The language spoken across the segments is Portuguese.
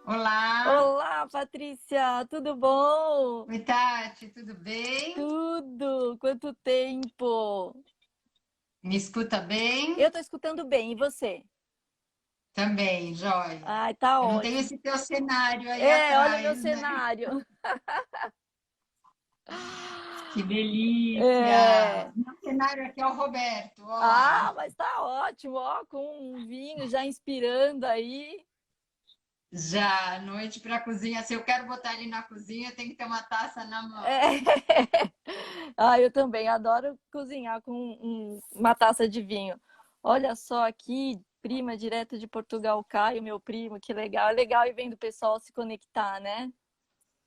Olá, Olá, Patrícia, tudo bom? oi Tati, tudo bem? Tudo, quanto tempo? Me escuta Eu bem? tô escutando bem, e você? Também, joia. Ai, tá Eu não tenho ótimo. esse teu cenário aí Olha o meu atrás, né? cenário. Que delícia! É. Meu cenário aqui é o Roberto, olha lá. Mas tá ótimo, ó, com um vinho já inspirando aí. Já à noite para a cozinha. Se eu quero botar ele na cozinha, tem que ter uma taça na É. mão. Eu também adoro cozinhar com uma taça de vinho. Olha só aqui, prima direto de Portugal, Caio, meu primo, que legal. É legal ir vendo o pessoal se conectar, né?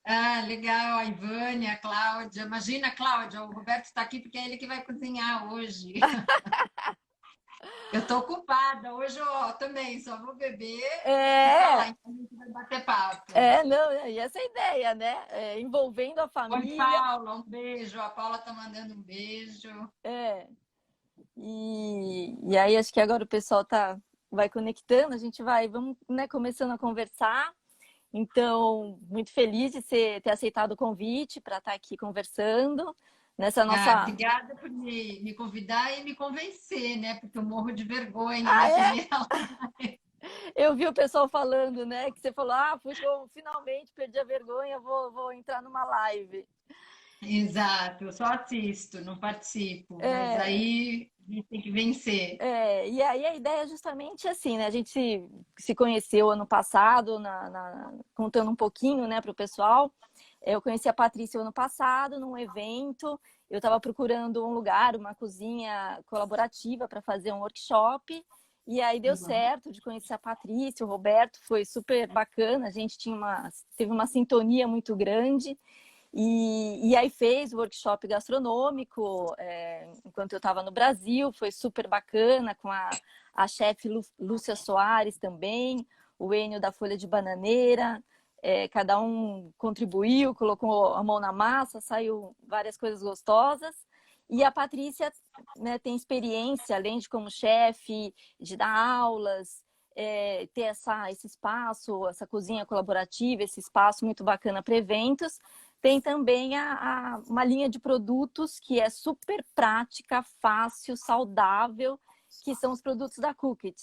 Ah, legal, a Ivânia, a Cláudia. Imagina, Cláudia, o Roberto está aqui porque é ele que vai cozinhar hoje. Eu tô ocupada. Hoje eu também só vou beber e É, falar, então a gente vai bater papo. não, e essa é a ideia, né? Envolvendo a Oi, família, Paula, um beijo. A Paula tá mandando um beijo. é. E aí acho que agora o pessoal vai conectando, a gente vamos, né, começando a conversar. Então, muito feliz de ter aceitado o convite para estar aqui conversando nessa Ah, nossa. obrigada por me convidar e me convencer, né? Porque eu morro de vergonha Ah, na é? primeira. Eu vi o pessoal falando, né? Que você falou, finalmente perdi a vergonha, vou entrar numa live. Exato, eu só assisto, não participo, mas É, aí a gente tem que vencer. e aí a ideia é justamente assim, né? A gente se conheceu ano passado, contando um pouquinho, né, para o pessoal. Eu conheci a Patrícia ano passado num evento. Eu estava procurando um lugar, uma cozinha colaborativa para fazer um workshop. E aí deu Uhum. certo de conhecer a Patrícia, o Roberto, foi super bacana. A gente teve uma sintonia muito grande. E aí fez o workshop gastronômico enquanto eu estava no Brasil, foi super bacana, com a chefe Lúcia Soares também, o Enio da Folha de Bananeira, cada um contribuiu, colocou a mão na massa, saiu várias coisas gostosas. E a Patrícia, né, tem experiência, além de como chefe, de dar aulas, ter esse espaço, essa cozinha colaborativa, esse espaço muito bacana para eventos. Tem também uma linha de produtos que é super prática, fácil, saudável, que são os produtos da Cookit.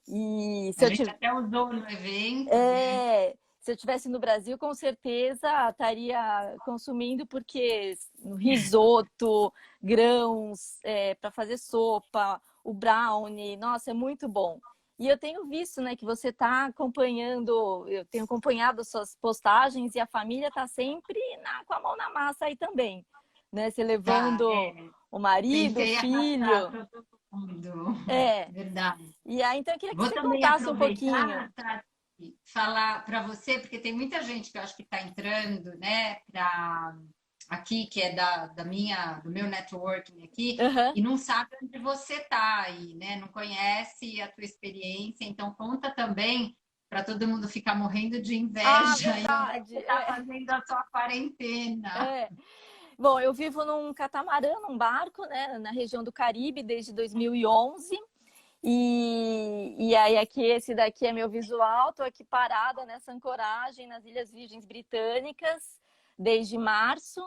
E A gente até usou no evento, né? se eu tivesse no Brasil, com certeza estaria consumindo, porque no risoto, grãos, para fazer sopa, o brownie, nossa, é muito bom. E eu tenho visto, né, que você está acompanhando, eu tenho acompanhado as suas postagens e a família está sempre com a mão na massa aí também, né? Você Tá, levando o marido, o tentei arrastar filho. todo mundo. É. Verdade. E aí, então, eu queria que Vou você também contasse um aproveitar pouquinho. para falar para você, porque tem muita gente que eu acho que está entrando, né, para aqui, que é do meu networking aqui, Aham. e não sabe onde você está aí, né? Não conhece a tua experiência, então conta também para todo mundo ficar morrendo de Ah, inveja e onde é que verdade. você está fazendo a sua quarentena. É. Bom, eu vivo num catamarã, num barco, né, na região do Caribe desde 2011. E aí aqui, esse daqui é meu visual, estou aqui parada nessa ancoragem nas Ilhas Virgens Britânicas desde março.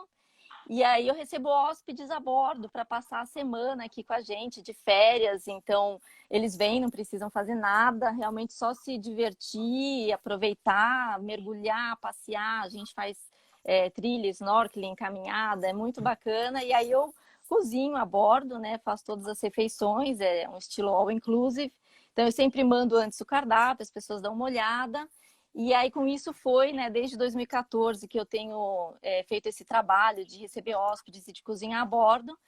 E aí eu recebo hóspedes a bordo para passar a semana aqui com a gente de férias. Então eles vêm, não precisam fazer nada, realmente só se divertir, aproveitar, mergulhar, passear. A gente faz trilha, snorkeling, caminhada, é muito bacana. E aí eu cozinho a bordo, né? Faço todas as refeições, é um estilo all inclusive. Então eu sempre mando antes o cardápio, as pessoas dão uma olhada. E aí, com isso, foi, né, desde 2014 que eu tenho feito esse trabalho de receber hóspedes e de cozinhar a bordo.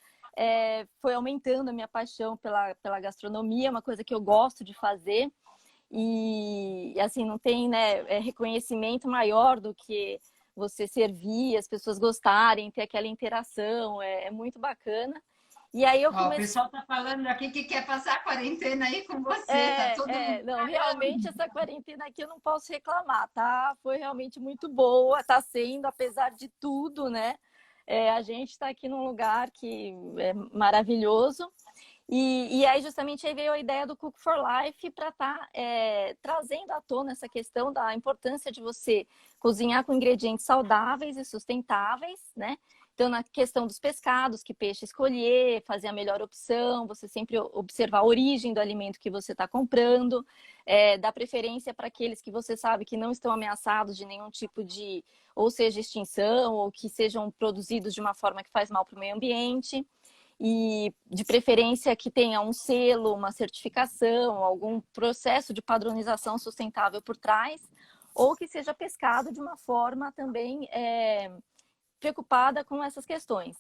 Foi aumentando a minha paixão pela gastronomia, uma coisa que eu gosto de fazer. E, assim, não tem, né, reconhecimento maior do que você servir, as pessoas gostarem, ter aquela interação, é muito bacana. E aí eu Ó, o comecei. pessoal está falando aqui que quer passar a quarentena aí com você, tá todo mundo Não, realmente falando. essa quarentena aqui eu não posso reclamar, tá? Foi realmente muito boa, tá sendo, apesar de tudo, né? A gente está aqui num lugar que é maravilhoso. E aí, justamente, aí veio a ideia do Cook for Life para estar trazendo à tona essa questão da importância de você cozinhar com ingredientes saudáveis e sustentáveis, né? Então, na questão dos pescados, que peixe escolher, fazer a melhor opção, você sempre observar a origem do alimento que você está comprando, dar preferência para aqueles que você sabe que não estão ameaçados de nenhum tipo de, ou seja, extinção, ou que sejam produzidos de uma forma que faz mal para o meio ambiente. E de preferência que tenha um selo, uma certificação, algum processo de padronização sustentável por trás, ou que seja pescado de uma forma também preocupada com essas questões.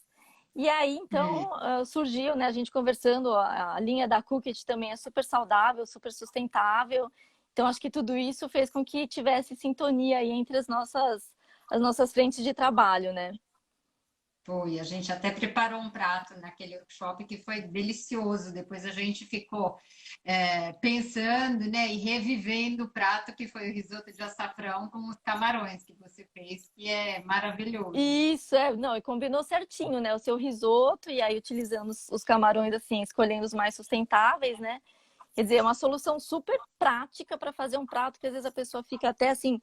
E aí, então, surgiu, né, a gente conversando, a linha da Cookit também é super saudável, super sustentável. Então, acho que tudo isso fez com que tivesse sintonia aí entre as nossas frentes de trabalho, né? Foi, a gente até preparou um prato naquele workshop que foi delicioso. Depois a gente ficou pensando, né, e revivendo o prato que foi o risoto de açafrão com os camarões que você fez, que é maravilhoso. Isso, não, e combinou certinho, né? O seu risoto, e aí utilizando os camarões, assim, escolhendo os mais sustentáveis, né? Quer dizer, é uma solução super prática para fazer um prato que às vezes a pessoa fica até assim,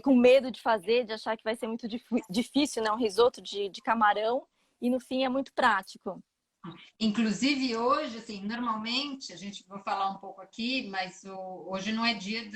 com medo de fazer, de achar que vai ser muito difícil, né? Um risoto de camarão, e no fim é muito prático. Inclusive hoje, assim, normalmente, a gente vai falar um pouco aqui, mas hoje não é dia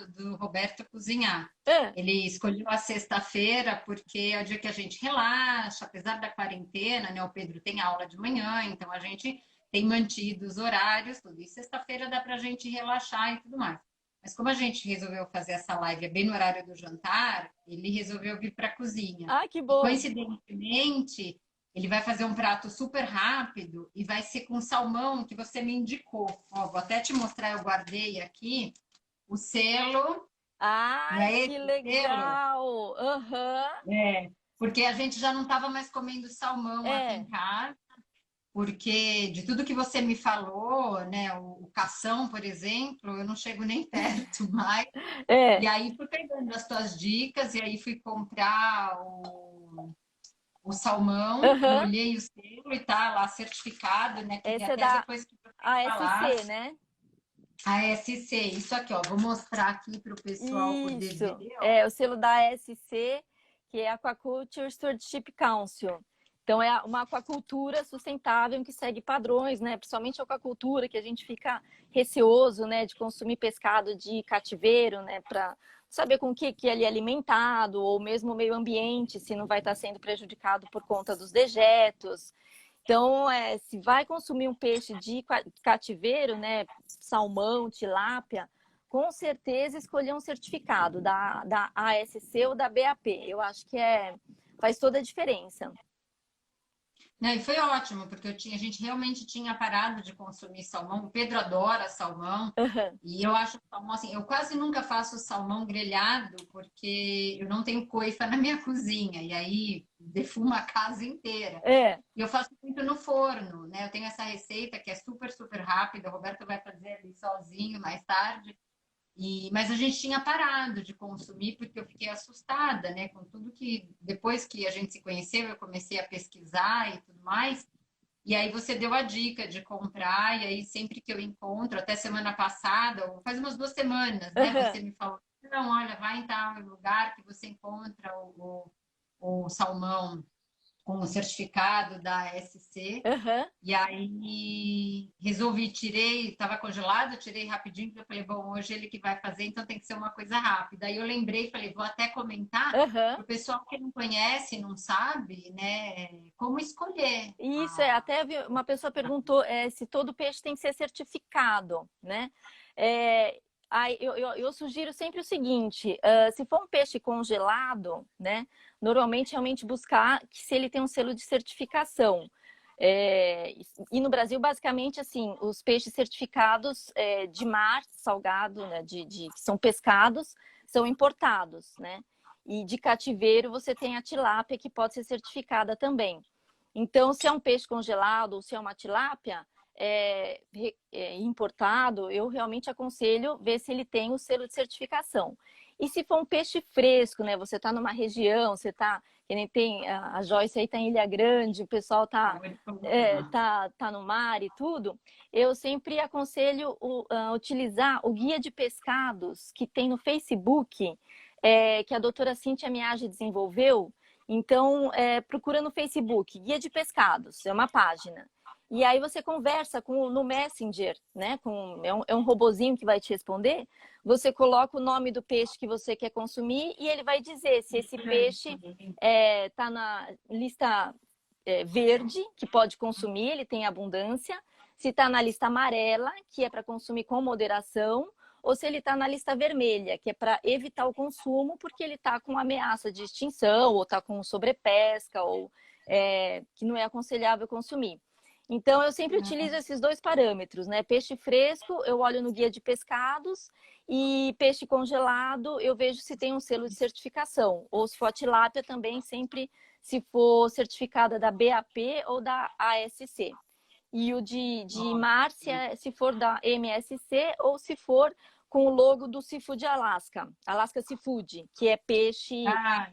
do Roberto cozinhar. É, Ele escolheu a sexta-feira porque é o dia que a gente relaxa, apesar da quarentena, né? O Pedro tem aula de manhã, então a gente tem mantido os horários, tudo. E sexta-feira dá para a gente relaxar e tudo mais. Mas como a gente resolveu fazer essa live bem no horário do jantar, ele resolveu vir para a cozinha. ah, que E bom. coincidentemente ele vai fazer um prato super rápido e vai ser com salmão que você me indicou. Ó, vou até te mostrar, eu guardei aqui o selo. Não Ai, é que esse selo? legal. Aham. É. Porque a gente já não estava mais comendo salmão aqui em É, casa, porque de tudo que você me falou, né, o cação, por exemplo, eu não chego nem perto mais. E é. aí fui pegando as tuas dicas e aí fui comprar o salmão e Aham. olhei o selo e tá lá certificado, né? Que Esse é até da depois que você ASC, falasse, né? a SC, isso aqui, ó, vou mostrar aqui para o pessoal poder Isso. ver, ó. É o selo da ASC, que é Aquaculture Stewardship Council. Então, é uma aquacultura sustentável que segue padrões, né? Principalmente a aquacultura, que a gente fica receoso, né, de consumir pescado de cativeiro, né, para saber com o que ele é alimentado, ou mesmo o meio ambiente, se não vai estar sendo prejudicado por conta dos dejetos. Então, se vai consumir um peixe de cativeiro, né, salmão, tilápia, com certeza escolher um certificado da ASC ou da BAP. Eu acho que faz toda a diferença. Não, e foi ótimo, porque a gente realmente tinha parado de consumir salmão. O Pedro adora salmão. Uhum. E eu acho salmão assim, eu quase nunca faço salmão grelhado, porque eu não tenho coifa na minha cozinha, e aí defuma a casa inteira. É, E eu faço muito no forno, né? Eu tenho essa receita que é super, super rápida. O Roberto vai fazer ali sozinho mais tarde. Mas a gente tinha parado de consumir porque eu fiquei assustada, né? Com tudo que depois que a gente se conheceu, eu comecei a pesquisar e tudo mais. E aí você deu a dica de comprar, e aí sempre que eu encontro, até semana passada, ou faz umas 2 semanas, né? uhum. Você me falou, não, olha, vai em tal lugar que você encontra o salmão com o certificado da SC. Uhum. E aí resolvi, tirei, estava congelado, tirei rapidinho, porque eu falei, bom, hoje ele que vai fazer, então tem que ser uma coisa rápida. Aí eu lembrei, falei, vou até comentar Uhum. para o pessoal que não conhece, não sabe, né, como escolher. Isso, até uma pessoa perguntou se todo peixe tem que ser certificado, né? Aí eu sugiro sempre o seguinte: se for um peixe congelado, né? Normalmente realmente buscar que se ele tem um selo de certificação. E no Brasil, basicamente, assim, os peixes certificados de mar, salgado, né, que são pescados, são importados, né? E de cativeiro você tem a tilápia, que pode ser certificada também. Então, se é um peixe congelado ou se é uma tilápia importado, eu realmente aconselho ver se ele tem o selo de certificação. E se for um peixe fresco, né? Você está numa região, você está, que nem tem, a Joyce aí está em Ilha Grande, o pessoal tá no mar e tudo, eu sempre aconselho utilizar o guia de pescados que tem no Facebook, que a doutora Cíntia Miage desenvolveu. Então, procura no Facebook, Guia de Pescados, é uma página. E aí você conversa no Messenger, né? É um robozinho que vai te responder. Você coloca o nome do peixe que você quer consumir e ele vai dizer se esse peixe está na lista verde, que pode consumir, ele tem abundância. Se está na lista amarela, que é para consumir com moderação. Ou se ele está na lista vermelha, que é para evitar o consumo, porque ele está com ameaça de extinção, ou está com sobrepesca, ou que não é aconselhável consumir. Então, eu sempre utilizo esses dois parâmetros, né? Peixe fresco, eu olho no guia de pescados, e peixe congelado, eu vejo se tem um selo de certificação. Ou se for a tilápia também, sempre se for certificada da BAP ou da ASC. E o de mar, se for da MSC ou se for com o logo do Seafood Alaska, Alaska Seafood, que é peixe,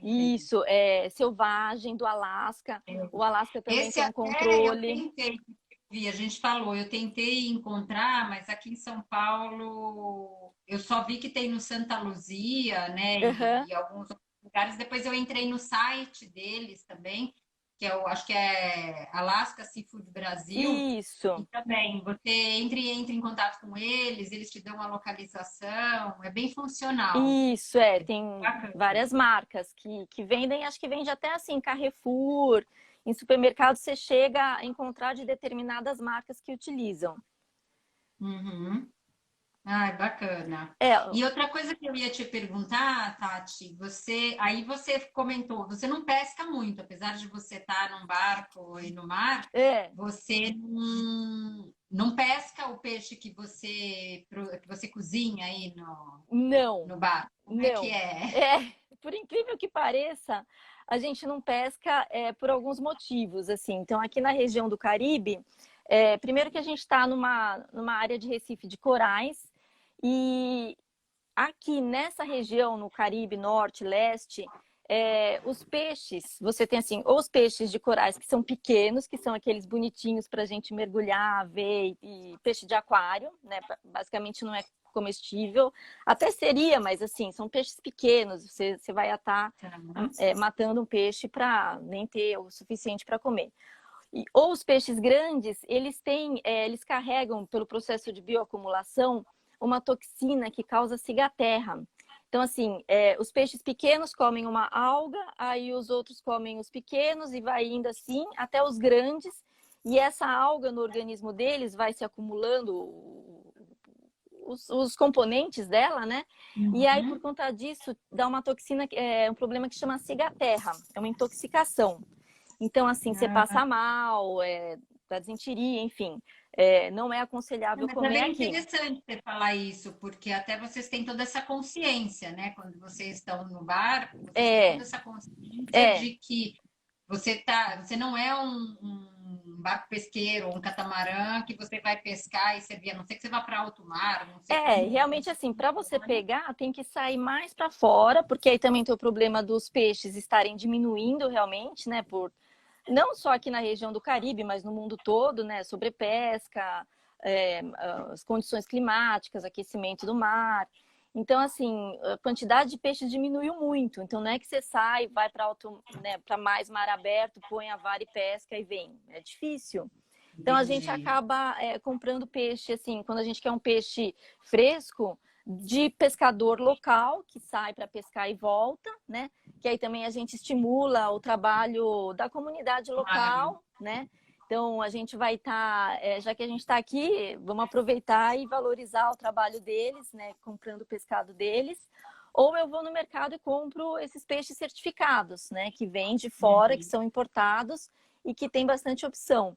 isso, selvagem do Alasca. O Alasca também tem um controle. Eu tentei, a gente falou, eu tentei encontrar, mas aqui em São Paulo eu só vi que tem no Santa Luzia, né, e alguns outros lugares. Depois eu entrei no site deles também, que eu acho que é Alaska Seafood Brasil. Isso. E também você entra em contato com eles, eles te dão a localização, é bem funcional. Isso, tem várias marcas que vendem, acho que vende até assim, Carrefour, em supermercado você chega a encontrar de determinadas marcas que utilizam. Uhum. Ai, bacana. E outra coisa que eu ia te perguntar, Tati, você comentou, você não pesca muito, apesar de você estar num barco e no mar, você não pesca o peixe que você cozinha aí no barco. Como é que é? Por incrível que pareça, a gente não pesca por alguns motivos, assim. Então, aqui na região do Caribe, primeiro que a gente está numa área de recife de corais, e aqui nessa região, no Caribe, Norte, Leste, os peixes, você tem assim, ou os peixes de corais que são pequenos, que são aqueles bonitinhos para a gente mergulhar, ver, e peixe de aquário, né? Basicamente não é comestível. Até seria, mas assim, são peixes pequenos, você vai estar matando um peixe para nem ter o suficiente para comer. Ou os peixes grandes, eles carregam, pelo processo de bioacumulação, uma toxina que causa cigaterra. Então, assim, os peixes pequenos comem uma alga, aí os outros comem os pequenos e vai indo assim até os grandes. E essa alga no organismo deles vai se acumulando os componentes dela, né? Uhum. E aí, por conta disso, dá uma toxina, um problema que chama cigaterra, é uma intoxicação. Então, assim, você passa mal, dá desinteria, enfim. Não é aconselhável comer aqui. É interessante você falar isso, porque até vocês têm toda essa consciência, né? Quando vocês estão no barco, vocês têm toda essa consciência de que você não é um barco pesqueiro, um catamarã que você vai pescar e você vê, a não ser que você vá para alto mar. Não sei realmente assim, para você pegar, tem que sair mais para fora, porque aí também tem o problema dos peixes estarem diminuindo realmente, né? Não só aqui na região do Caribe, mas no mundo todo, né? Sobrepesca, as condições climáticas, aquecimento do mar. Então, assim, a quantidade de peixes diminuiu muito. Então, não é que você sai, vai para para mais mar aberto, põe a vara e pesca e vem. É difícil. Então, a gente acaba comprando peixe, assim, quando a gente quer um peixe fresco, de pescador local, que sai para pescar e volta, né? Que aí também a gente estimula o trabalho da comunidade local, né? Então, a gente vai estar, já que a gente está aqui, vamos aproveitar e valorizar o trabalho deles, né? Comprando o pescado deles. Ou eu vou no mercado e compro esses peixes certificados, né? Que vêm de fora, que são importados e que tem bastante opção.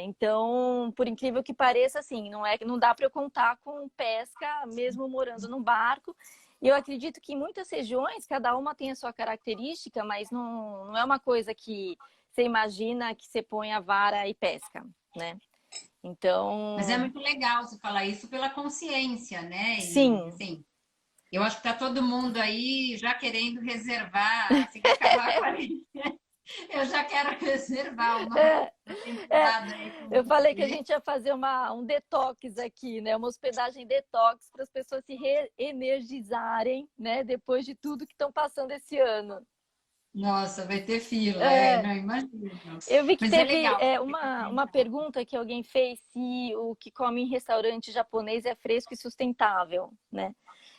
Então, por incrível que pareça, assim, não dá para eu contar com pesca mesmo morando num barco. E eu acredito que em muitas regiões, cada uma tem a sua característica, mas não é uma coisa que você imagina que você põe a vara e pesca, né? Então... Mas é muito legal você falar isso pela consciência, né? Sim. Assim, Eu acho que tá todo mundo aí já querendo reservar, assim que acabar a quarentena. Eu já quero reservar É, uma é, temporada aí com eu falei que a você. gente ia fazer um detox aqui, né? Uma hospedagem detox para as pessoas se reenergizarem, né? Depois de tudo que estão passando esse ano. Nossa, vai ter fila, É, não imagino. eu vi que Mas é teve legal você uma comentar. pergunta que alguém fez se o que come em restaurante japonês é fresco e sustentável, né?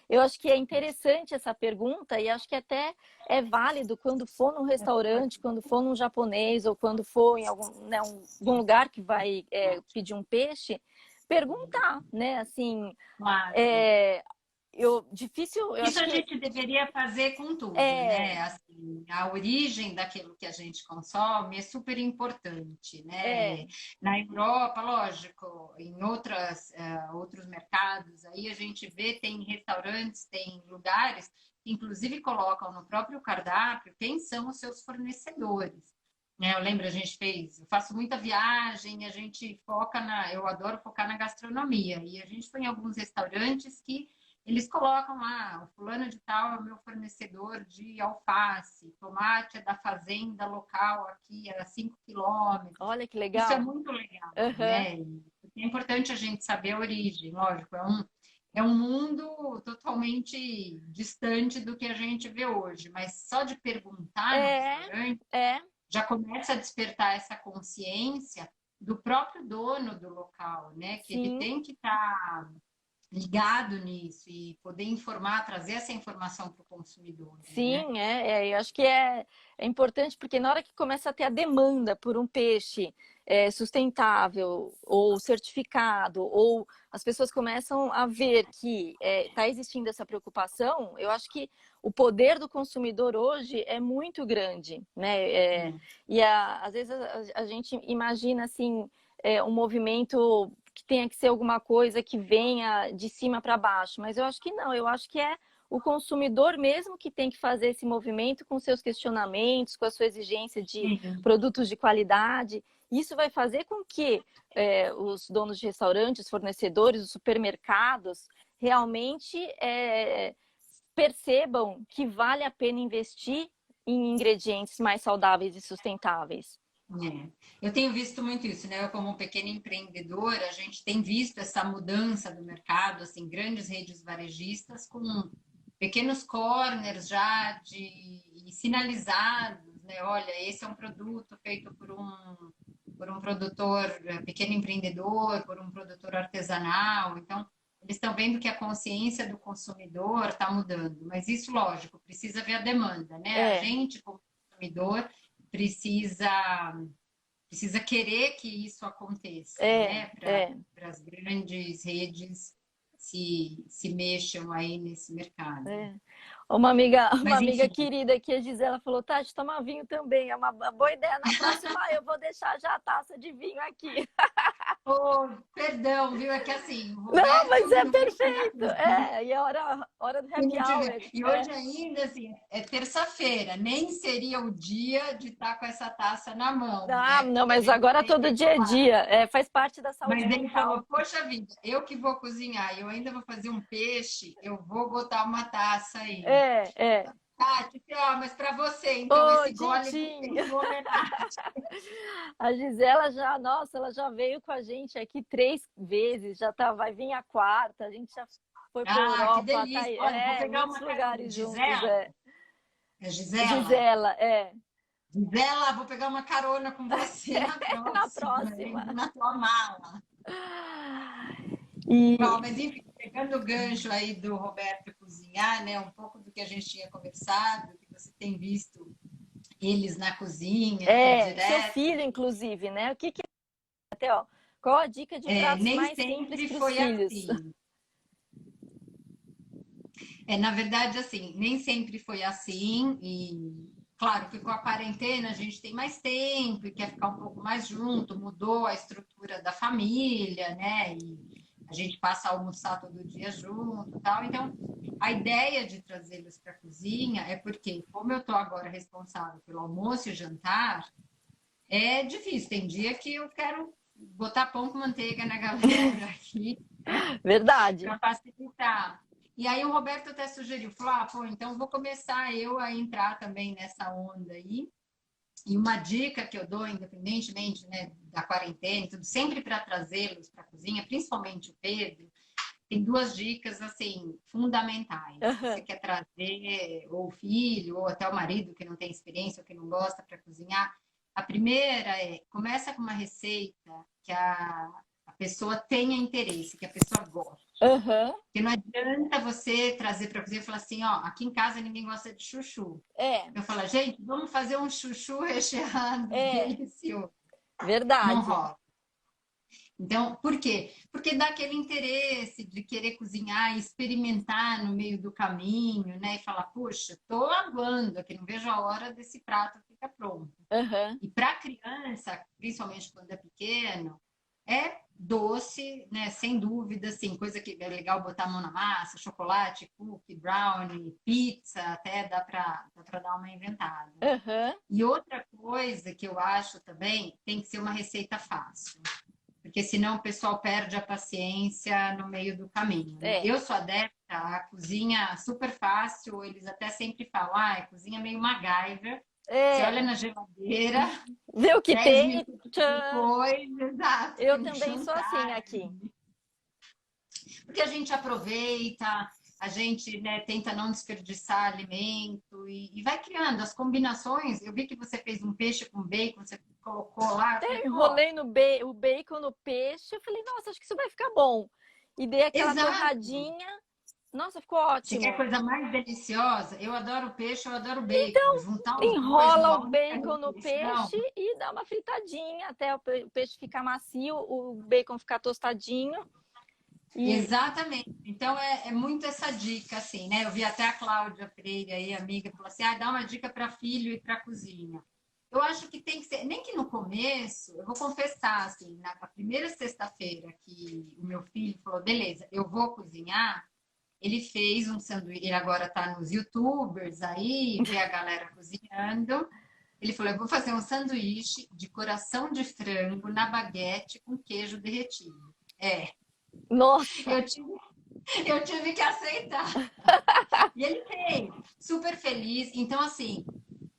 Eu acho que é interessante essa pergunta e acho que até é válido quando for num restaurante, quando for num japonês ou quando for em algum, né, algum lugar que vai pedir um peixe, perguntar, né? Assim, Claro. é, eu Isso acho a que gente deveria fazer com tudo, é, né? Assim, a origem daquilo que a gente consome é super importante, né? é, Na Europa, lógico, em outros mercados, aí a gente vê, tem restaurantes, tem lugares que inclusive colocam no próprio cardápio quem são os seus fornecedores. Né? Eu lembro, eu faço muita viagem, eu adoro focar na gastronomia, e a gente foi em alguns restaurantes que eles colocam lá, o fulano de tal é o meu fornecedor de alface, tomate é da fazenda local aqui a 5 quilômetros. olha que Isso é legal. muito legal, Uhum. né? É importante a gente saber a origem, lógico, é um mundo totalmente distante do que a gente vê hoje, mas só de perguntar no É, restaurante é, já começa a despertar essa consciência do próprio dono do local, né? Que ele sim. tem que estar ligado nisso e poder informar, trazer essa informação para o consumidor, né? Sim, eu acho que é importante porque na hora que começa a ter a demanda por um peixe sustentável ou certificado, ou as pessoas começam a ver que está existindo essa preocupação, eu acho que o poder do consumidor hoje é muito grande, né? Às vezes a gente imagina assim um movimento que tenha que ser alguma coisa que venha de cima para baixo, mas eu acho que não, eu acho que é o consumidor mesmo que tem que fazer esse movimento com seus questionamentos, com a sua exigência de Sim. produtos de qualidade. Isso vai fazer com que os donos de restaurantes, fornecedores, os supermercados realmente percebam que vale a pena investir em ingredientes mais saudáveis e sustentáveis. Eu tenho visto muito isso, né? Eu, como pequena empreendedora, a gente tem visto essa mudança do mercado, assim, grandes redes varejistas com pequenos corners já de sinalizados, né? Olha, esse é um produto feito por um produtor, pequeno empreendedor, por um produtor artesanal. Então, eles estão vendo que a consciência do consumidor está mudando. Mas isso, lógico, precisa ver a demanda, né? A É, gente, como consumidor, precisa precisa querer que isso aconteça, é, né? é. Para as grandes redes se mexam aí nesse mercado. É. Uma Mas, amiga enfim, querida aqui, a Gisela, falou: Tati, toma vinho também. É uma boa ideia. Na próxima, eu vou deixar já a taça de vinho aqui. oh, perdão, viu? É que assim, o Não, Roberto mas é não foi na perfeito. cozinha E a hora do se happy não hour. tiver. E hoje ainda, assim, é terça-feira, nem seria o dia de estar com essa taça na mão, Ah, né? não, Porque a mas gente agora tem todo que dia é tomar. dia. Faz parte da saúde Mas ele falou, mental. poxa vida, eu que vou cozinhar, eu ainda vou fazer um peixe, eu vou botar uma taça aí. É, é. Tati, mas para você, então, Ô, esse gole vai ser Tintim! em homenagem. A Gisela já, nossa, ela já veio com a gente aqui 3 vezes, vai vir a quarta. A gente já foi para Ah, que Europa, tá delícia. aí, Olha, vou pegar muitos uma carona. lugares juntos. Gisela? É Gisela? Gisela, Gisela, vou pegar uma carona com você na na próxima, hein? próxima. Na tua mala. Bom, E mas enfim, pegando o gancho aí do Roberto cozinhar, né? Um pouco do que a gente tinha conversado, que você tem visto eles na cozinha, seu direto. filho, inclusive, né? O que até, ó, qual a dica de pratos Nem mais simples sempre para os foi filhos? assim. Na verdade, assim, nem sempre foi assim, e claro que com a quarentena a gente tem mais tempo e quer ficar um pouco mais junto, mudou a estrutura da família, né? E a gente passa a almoçar todo dia junto, tal. Então, a ideia de trazê-los para a cozinha é porque, como eu estou agora responsável pelo almoço e jantar, é difícil. Tem dia que eu quero botar pão com manteiga na galera aqui Verdade. para facilitar. E aí o Roberto até sugeriu, falou, pô, então vou começar eu a entrar também nessa onda aí. E uma dica que eu dou, independentemente, né, da quarentena e tudo, sempre para trazê-los para a cozinha, principalmente o Pedro, tem duas dicas, assim, fundamentais. Se você Aham. quer trazer ou o filho, ou até o marido que não tem experiência ou que não gosta para cozinhar, a primeira começa com uma receita que a pessoa tenha interesse, que a pessoa gosta. Aham. Porque não adianta você trazer para a cozinha e falar assim, ó, aqui em casa ninguém gosta de chuchu. É, Eu falo, gente, vamos fazer um chuchu recheado é, delicioso. Não verdade. rola. Então, por quê? Porque dá aquele interesse de querer cozinhar e experimentar no meio do caminho, né? E falar, puxa, tô aguando aqui, não vejo a hora desse prato ficar pronto. Aham. E para criança, principalmente quando é pequeno, é doce, né? Sem dúvida, assim, coisa que é legal botar a mão na massa, chocolate, cookie, brownie, pizza, até dá para dar uma inventada. Aham. E outra coisa que eu acho também tem que ser uma receita fácil, porque senão o pessoal perde a paciência no meio do caminho, né? É. Eu sou adepta à cozinha super fácil, eles até sempre falam, cozinha meio MacGyver. Você olha É. na geladeira, Vê o que 10 tem. minutos Tchan. depois, exato, Eu tem um também sou assim jantar. aqui. Porque a gente aproveita, a gente, né, tenta não desperdiçar alimento e vai criando as combinações. Eu vi que você fez um peixe com bacon, você colocou lá, eu falei, Eu pô, enrolei no o bacon no peixe. Eu falei, nossa, acho que isso vai ficar bom. E dei aquela exato. torradinha. Nossa, ficou Você quer ótimo. coisa mais deliciosa? Eu adoro peixe, eu adoro bacon. Então, Juntar os dois enrola numa o única bacon no refeição. peixe e dá uma fritadinha até o peixe ficar macio, o bacon ficar tostadinho. E Exatamente. Então é muito essa dica, assim, né? Eu vi até a Cláudia Freire aí, amiga, falou assim: dá uma dica para filho e para cozinha. Eu acho que tem que ser, nem que no começo, eu vou confessar, assim, na primeira sexta-feira que o meu filho falou, beleza, eu vou cozinhar, ele fez um sanduíche, ele agora está nos YouTubers aí, vê a galera cozinhando. Ele falou: eu vou fazer um sanduíche de coração de frango na baguete com queijo derretido. É, nossa, eu tive, eu tive que aceitar. E ele fez, super feliz. Então, assim,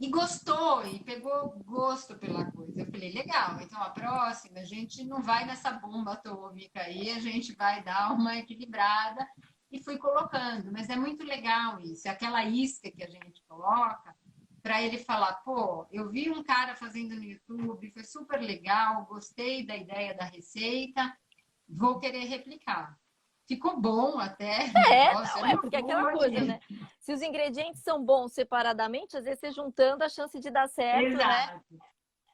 e gostou, e pegou gosto pela coisa. Eu falei, legal, então a próxima a gente não vai nessa bomba atômica aí, a gente vai dar uma equilibrada. E fui colocando, mas é muito legal isso, é aquela isca que a gente coloca para ele falar, pô, eu vi um cara fazendo no YouTube, foi super legal, gostei da ideia da receita, vou querer replicar. Ficou bom até o negócio, não era é, uma porque é aquela boa. coisa, né? Se os ingredientes são bons separadamente, às vezes você juntando a chance de dar certo, né? Exato.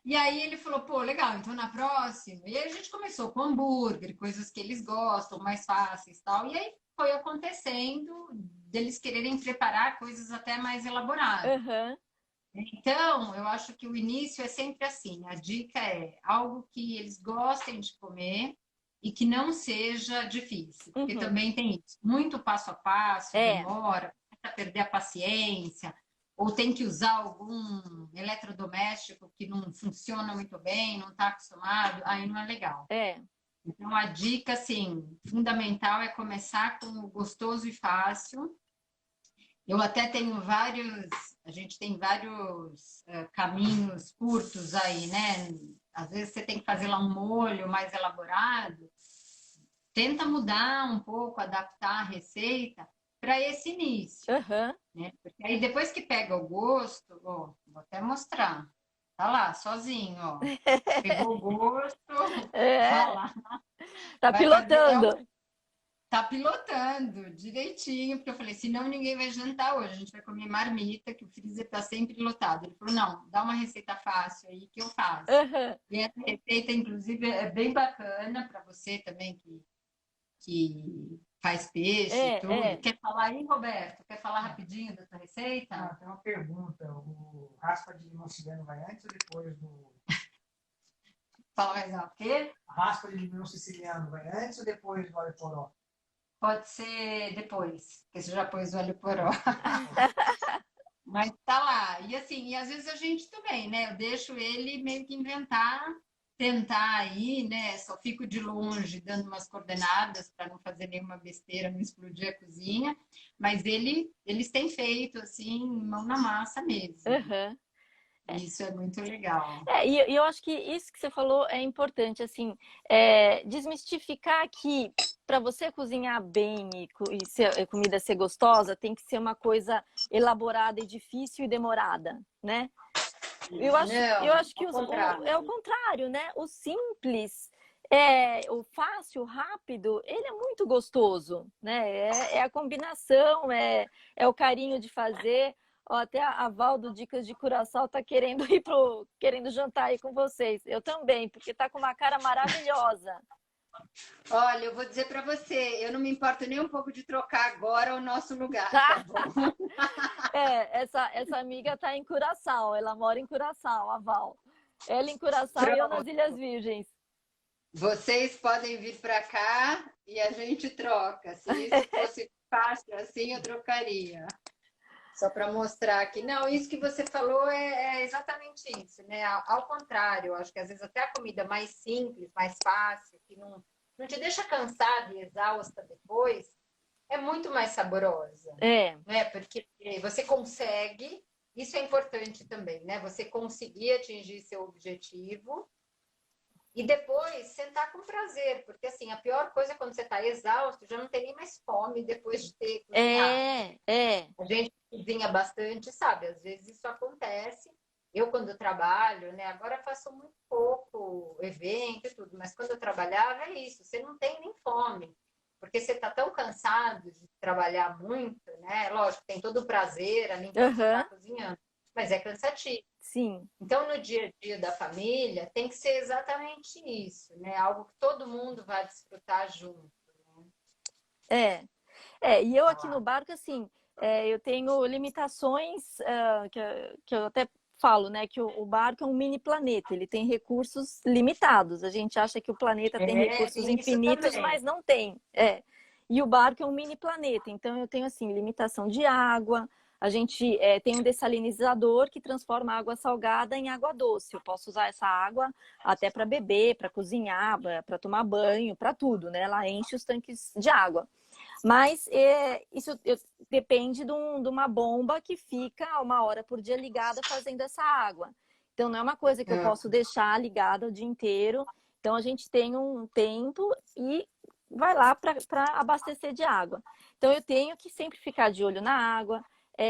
E aí ele falou, pô, legal, então na próxima. E aí a gente começou com hambúrguer, coisas que eles gostam, mais fáceis e tal. E aí foi acontecendo deles quererem preparar coisas até mais elaboradas. Aham. Então, eu acho que o início é sempre assim. A dica é algo que eles gostem de comer e que não seja difícil, porque Uhum. também tem isso. Muito passo a passo, É, demora, começa a perder a paciência, ou tem que usar algum eletrodoméstico que não funciona muito bem, não está acostumado, aí não é legal. é. Então, a dica, assim, fundamental é começar com o gostoso e fácil. Eu até tenho vários, a gente tem vários caminhos curtos aí, né? Às vezes você tem que fazer lá um molho mais elaborado, tenta mudar um pouco, adaptar a receita para esse início, Aham. né? Porque aí depois que pega o gosto, ó, vou até mostrar. Tá lá, sozinho, ó. Pegou o gosto, tá É, lá. tá Vai fazer, pilotando. tá pilotando direitinho, porque eu falei, senão ninguém vai jantar hoje, a gente vai comer marmita, que o freezer tá sempre lotado. Ele falou, não, dá uma receita fácil aí que eu faço. Aham. E essa receita, inclusive, é bem bacana para você também que faz peixe e É, tudo. é. Quer falar aí, Roberto? Quer falar rapidinho da sua receita? Tem uma pergunta. O raspa de limão siciliano vai antes ou depois do. Fala mais o quê? A raspa de limão siciliano vai antes ou depois do alho poró? Pode ser depois, porque você já pôs o alho poró. Mas tá lá. E assim, e às vezes a gente também, né? Eu deixo ele meio que inventar tentar aí, né? Só fico de longe dando umas coordenadas para não fazer nenhuma besteira, não explodir a cozinha. Mas eles têm feito assim, mão na massa mesmo. Aham. Isso é muito legal. E eu acho que isso que você falou é importante, assim, desmistificar que para você cozinhar bem a comida ser gostosa, tem que ser uma coisa elaborada e difícil e demorada, né? Eu acho que é o contrário, né? O simples, o fácil, o rápido, ele é muito gostoso, né? É a combinação, é o carinho de fazer. Ó, até a Val do Dicas de Curaçao tá querendo querendo jantar aí com vocês. Eu também, porque tá com uma cara maravilhosa. Olha, eu vou dizer para você, eu não me importo nem um pouco de trocar agora o nosso lugar, tá bom? Essa amiga tá em Curaçao, ela mora em Curaçao, a Val. Ela em Curaçao e eu nas Ilhas Virgens. Vocês podem vir para cá e a gente troca. Se isso fosse fácil assim, eu trocaria. Só para mostrar que não, isso que você falou é exatamente isso, né? Ao contrário, eu acho que às vezes até a comida mais simples, mais fácil, que não te deixa cansada e exausta depois, é muito mais saborosa. Né? Porque você consegue, isso é importante também, né? Você conseguir atingir seu objetivo e depois sentar com prazer, porque assim, a pior coisa é quando você está exausto, já não tem nem mais fome depois de ter cozinhado. A gente cozinha bastante, sabe? Às vezes isso acontece. Eu, quando trabalho, né? Agora faço muito pouco evento e tudo, mas quando eu trabalhava é isso, você não tem nem fome, porque você está tão cansado de trabalhar muito, né? Lógico, tem todo o prazer ali enquanto você está cozinhando, mas é cansativo. Sim. Então, no dia a dia da família, tem que ser exatamente isso, né? Algo que todo mundo vai desfrutar junto. Né? E eu aqui no barco, assim, eu tenho limitações que eu até falo, né? Que o barco é um mini planeta, ele tem recursos limitados. A gente acha que o planeta tem recursos infinitos, mas não tem. E o barco é um mini planeta, então eu tenho, assim, limitação de água. A gente tem um dessalinizador que transforma água salgada em água doce. Eu posso usar essa água até para beber, para cozinhar, para tomar banho, para tudo, né? Ela enche os tanques de água. Mas isso depende de uma bomba que fica 1 hora por dia ligada fazendo essa água. Então, não é uma coisa que eu posso deixar ligada o dia inteiro. Então, a gente tem um tempo e vai lá para abastecer de água. Então, eu tenho que sempre ficar de olho na água.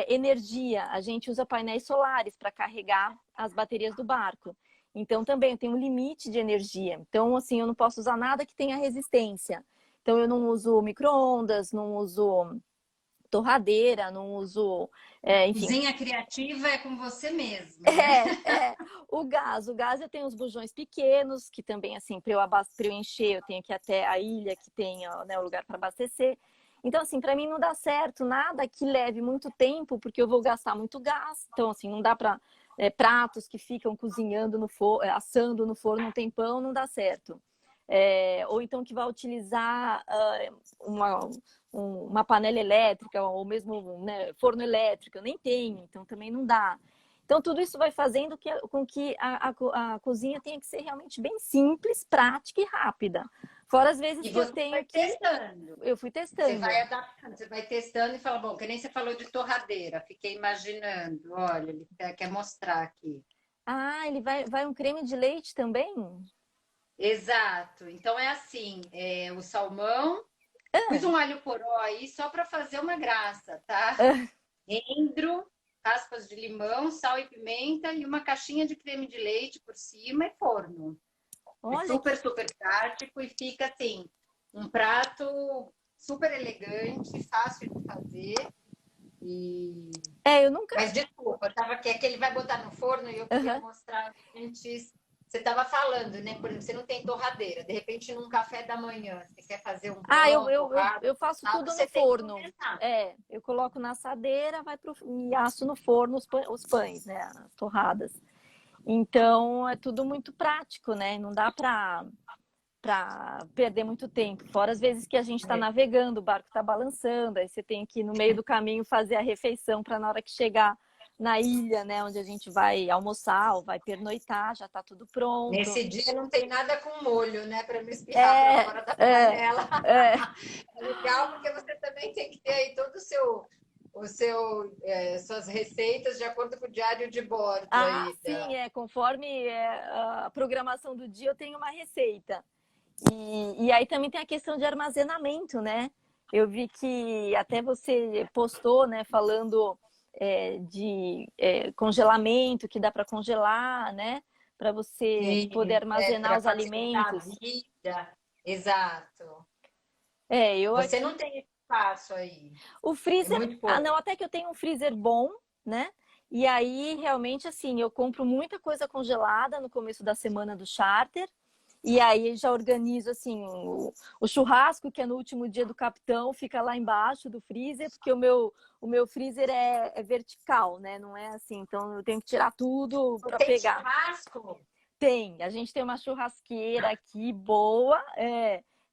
Energia, a gente usa painéis solares para carregar as baterias do barco. Então, também eu tenho um limite de energia. Então, assim, eu não posso usar nada que tenha resistência. Então, eu não uso micro-ondas, não uso torradeira, não uso... enfim. Cozinha criativa é com você mesmo. Né? O gás eu tenho os bujões pequenos, que também, assim, para eu encher, eu tenho que ir até a ilha, que tem né, o lugar para abastecer. Então, assim, para mim não dá certo nada que leve muito tempo, porque eu vou gastar muito gás. Então, assim, não dá para... pratos que ficam cozinhando no forno, assando no forno um tempão, não dá certo. Ou então que vai utilizar uma panela elétrica, ou mesmo né, forno elétrico, eu nem tenho, então também não dá. Então tudo isso vai fazendo com que a cozinha tenha que ser realmente bem simples, prática e rápida. Fora as vezes que eu tenho que... testando. Eu fui testando. Você vai adaptando, você vai testando e fala, bom, que nem você falou de torradeira, fiquei imaginando, olha, ele quer mostrar aqui. Ah, ele vai um creme de leite também? Exato. Então é assim, o salmão, fiz um alho poró aí só para fazer uma graça, tá? Endro, raspas de limão, sal e pimenta e uma caixinha de creme de leite por cima e forno. Olha, é super prático e fica assim, um prato super elegante, fácil de fazer. Eu nunca... Mas desculpa, eu tava aqui, é que ele vai botar no forno e eu queria mostrar antes. Você estava falando, né? Por exemplo, você não tem torradeira. De repente, num café da manhã, você quer fazer um pão, eu faço tudo no forno. Eu coloco na assadeira, e asso no forno os pães, né? As torradas. Então, é tudo muito prático, né? Não dá para perder muito tempo. Fora as vezes que a gente está navegando, o barco está balançando, aí você tem que, no meio do caminho, fazer a refeição para na hora que chegar na ilha, né, onde a gente vai almoçar ou vai pernoitar, já está tudo pronto. Nesse dia não tem nada com molho, né, para não espirrar para fora da panela. É. É legal porque você também tem que ter aí todo suas receitas de acordo com o diário de bordo. Ah, aí sim, conforme a programação do dia eu tenho uma receita. E aí também tem a questão de armazenamento, né? Eu vi que até você postou, né, falando de congelamento, que dá para congelar, né? Para você poder armazenar os alimentos. A vida. Exato. Eu Você aqui... não tem espaço aí. O freezer, muito pouco. não, até que eu tenho um freezer bom, né? E aí, realmente, assim, eu compro muita coisa congelada no começo da semana do charter. E aí já organizo, assim, o churrasco, que é no último dia do capitão, fica lá embaixo do freezer, porque o meu freezer é vertical, né? Não é assim, então eu tenho que tirar tudo para pegar. Tem churrasco? Tem, a gente tem uma churrasqueira aqui boa.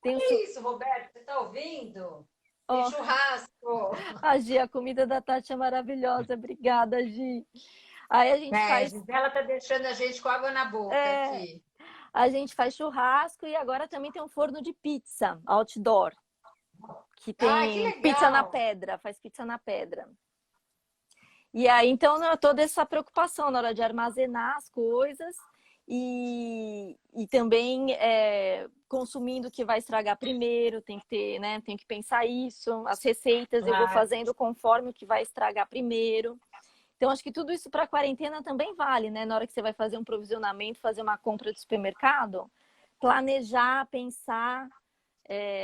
Tem que isso, Roberto? Você tá ouvindo? Tem churrasco. A Gi, a comida da Tati é maravilhosa. Obrigada, Gi. Aí a gente faz... A Gisela tá deixando a gente com água na boca aqui. A gente faz churrasco e agora também tem um forno de pizza outdoor. Que tem pizza na pedra, faz pizza na pedra. E aí, então, toda essa preocupação na hora de armazenar as coisas e também consumindo o que vai estragar primeiro, tem que ter, né? Tem que pensar isso. As receitas eu vou fazendo conforme o que vai estragar primeiro. Então, acho que tudo isso para a quarentena também vale, né? Na hora que você vai fazer um provisionamento, fazer uma compra de supermercado, planejar, pensar.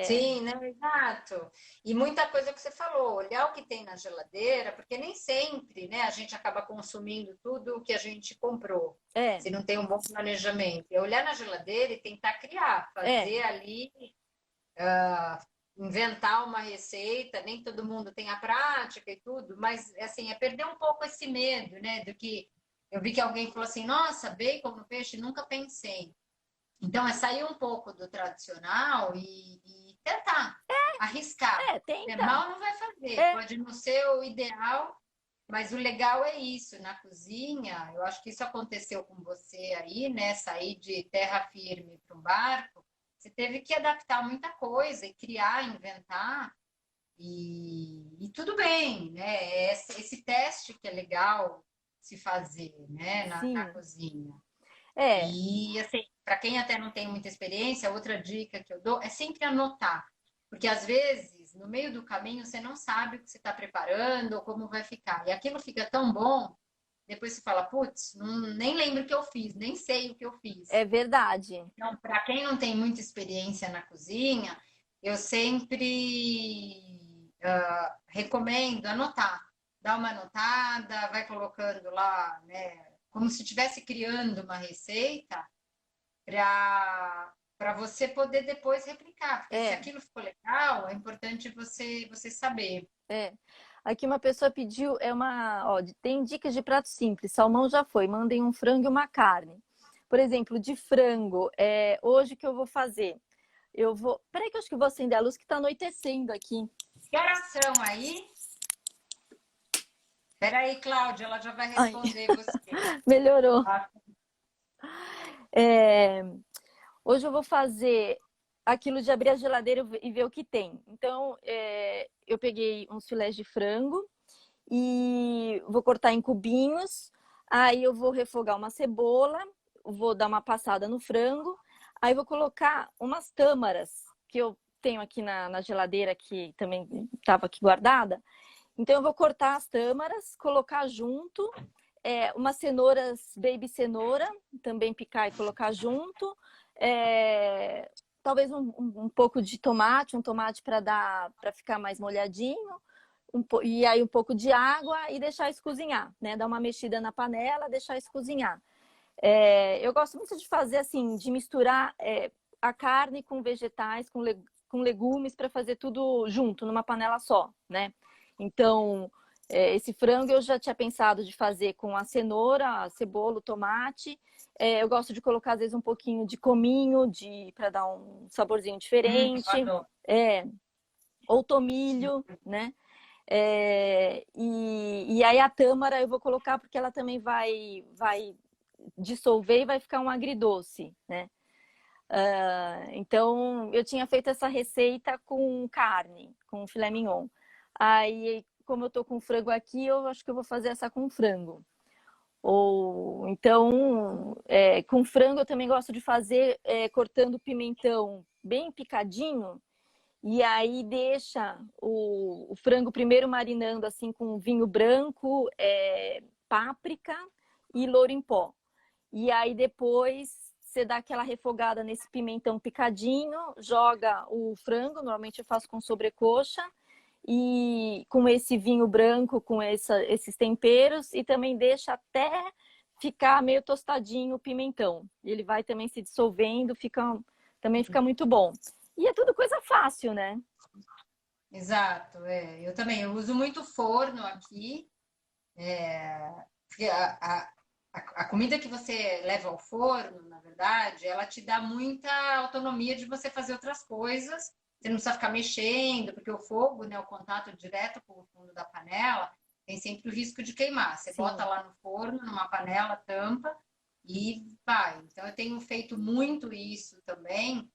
Sim, né? Exato. E muita coisa que você falou, olhar o que tem na geladeira, porque nem sempre, né, a gente acaba consumindo tudo o que a gente comprou. Se não tem um bom planejamento. É olhar na geladeira e tentar criar, fazer ali, inventar uma receita, nem todo mundo tem a prática e tudo, mas assim, é perder um pouco esse medo, né? Do que eu vi que alguém falou assim, nossa, bacon no peixe, nunca pensei. Então, é sair um pouco do tradicional e tentar, arriscar. Mal não vai fazer, pode não ser o ideal, mas o legal é isso, na cozinha, eu acho que isso aconteceu com você aí, né? Sair de terra firme para um barco, você teve que adaptar muita coisa e criar, inventar, e tudo bem, né? Esse teste que é legal se fazer, né? Na cozinha. E assim, para quem até não tem muita experiência, outra dica que eu dou é sempre anotar. Porque às vezes, no meio do caminho, você não sabe o que você está preparando ou como vai ficar. E aquilo fica tão bom, depois você fala, putz, nem lembro o que eu fiz, nem sei o que eu fiz. É verdade. Então, para quem não tem muita experiência na cozinha, eu sempre recomendo anotar. Dá uma anotada, vai colocando lá, né? Como se estivesse criando uma receita para você poder depois replicar. Porque se aquilo ficou legal, é importante você saber. Aqui uma pessoa pediu, tem dicas de prato simples. Salmão já foi, mandem um frango e uma carne. Por exemplo, de frango, hoje o que eu vou fazer? Peraí que eu acho que eu vou acender a luz que está anoitecendo aqui. Que horas são aí? Peraí, Cláudia, ela já vai responder você. Melhorou. Hoje eu vou fazer aquilo de abrir a geladeira e ver o que tem. Então, eu peguei uns filés de frango e vou cortar em cubinhos. Aí eu vou refogar uma cebola, vou dar uma passada no frango. Aí vou colocar umas tâmaras que eu tenho aqui na geladeira, que também estava aqui guardada. Então, eu vou cortar as tâmaras, colocar junto, umas cenouras, baby cenoura, também picar e colocar junto. Talvez um pouco de tomate, um tomate para ficar mais molhadinho. E aí um pouco de água e deixar isso cozinhar, né? Dar uma mexida na panela, deixar isso cozinhar. Eu gosto muito de fazer assim, de misturar a carne com vegetais, com legumes, para fazer tudo junto, numa panela só, né? Então, esse frango eu já tinha pensado de fazer com a cenoura, a cebola, o tomate. Eu gosto de colocar, às vezes, um pouquinho de cominho, para dar um saborzinho diferente. Ou tomilho, né? E aí a tâmara eu vou colocar porque ela também vai dissolver e vai ficar um agridoce, né? Então, eu tinha feito essa receita com carne, com filé mignon. Aí, como eu tô com frango aqui, eu acho que eu vou fazer essa com frango. Ou então, com frango eu também gosto de fazer cortando pimentão bem picadinho. E aí deixa o frango primeiro marinando assim com vinho branco, páprica e louro em pó. E aí depois você dá aquela refogada nesse pimentão picadinho, joga o frango, normalmente eu faço com sobrecoxa, e com esse vinho branco, com esses temperos, e também deixa até ficar meio tostadinho o pimentão. Ele vai também se dissolvendo, também fica muito bom. E é tudo coisa fácil, né? Exato, eu também. Eu uso muito forno aqui, porque a comida que você leva ao forno, na verdade, ela te dá muita autonomia de você fazer outras coisas. Você não precisa ficar mexendo, porque o fogo, né, o contato direto com o fundo da panela, tem sempre o risco de queimar. Você Sim. bota lá no forno, numa panela, tampa e vai. Então, eu tenho feito muito isso também,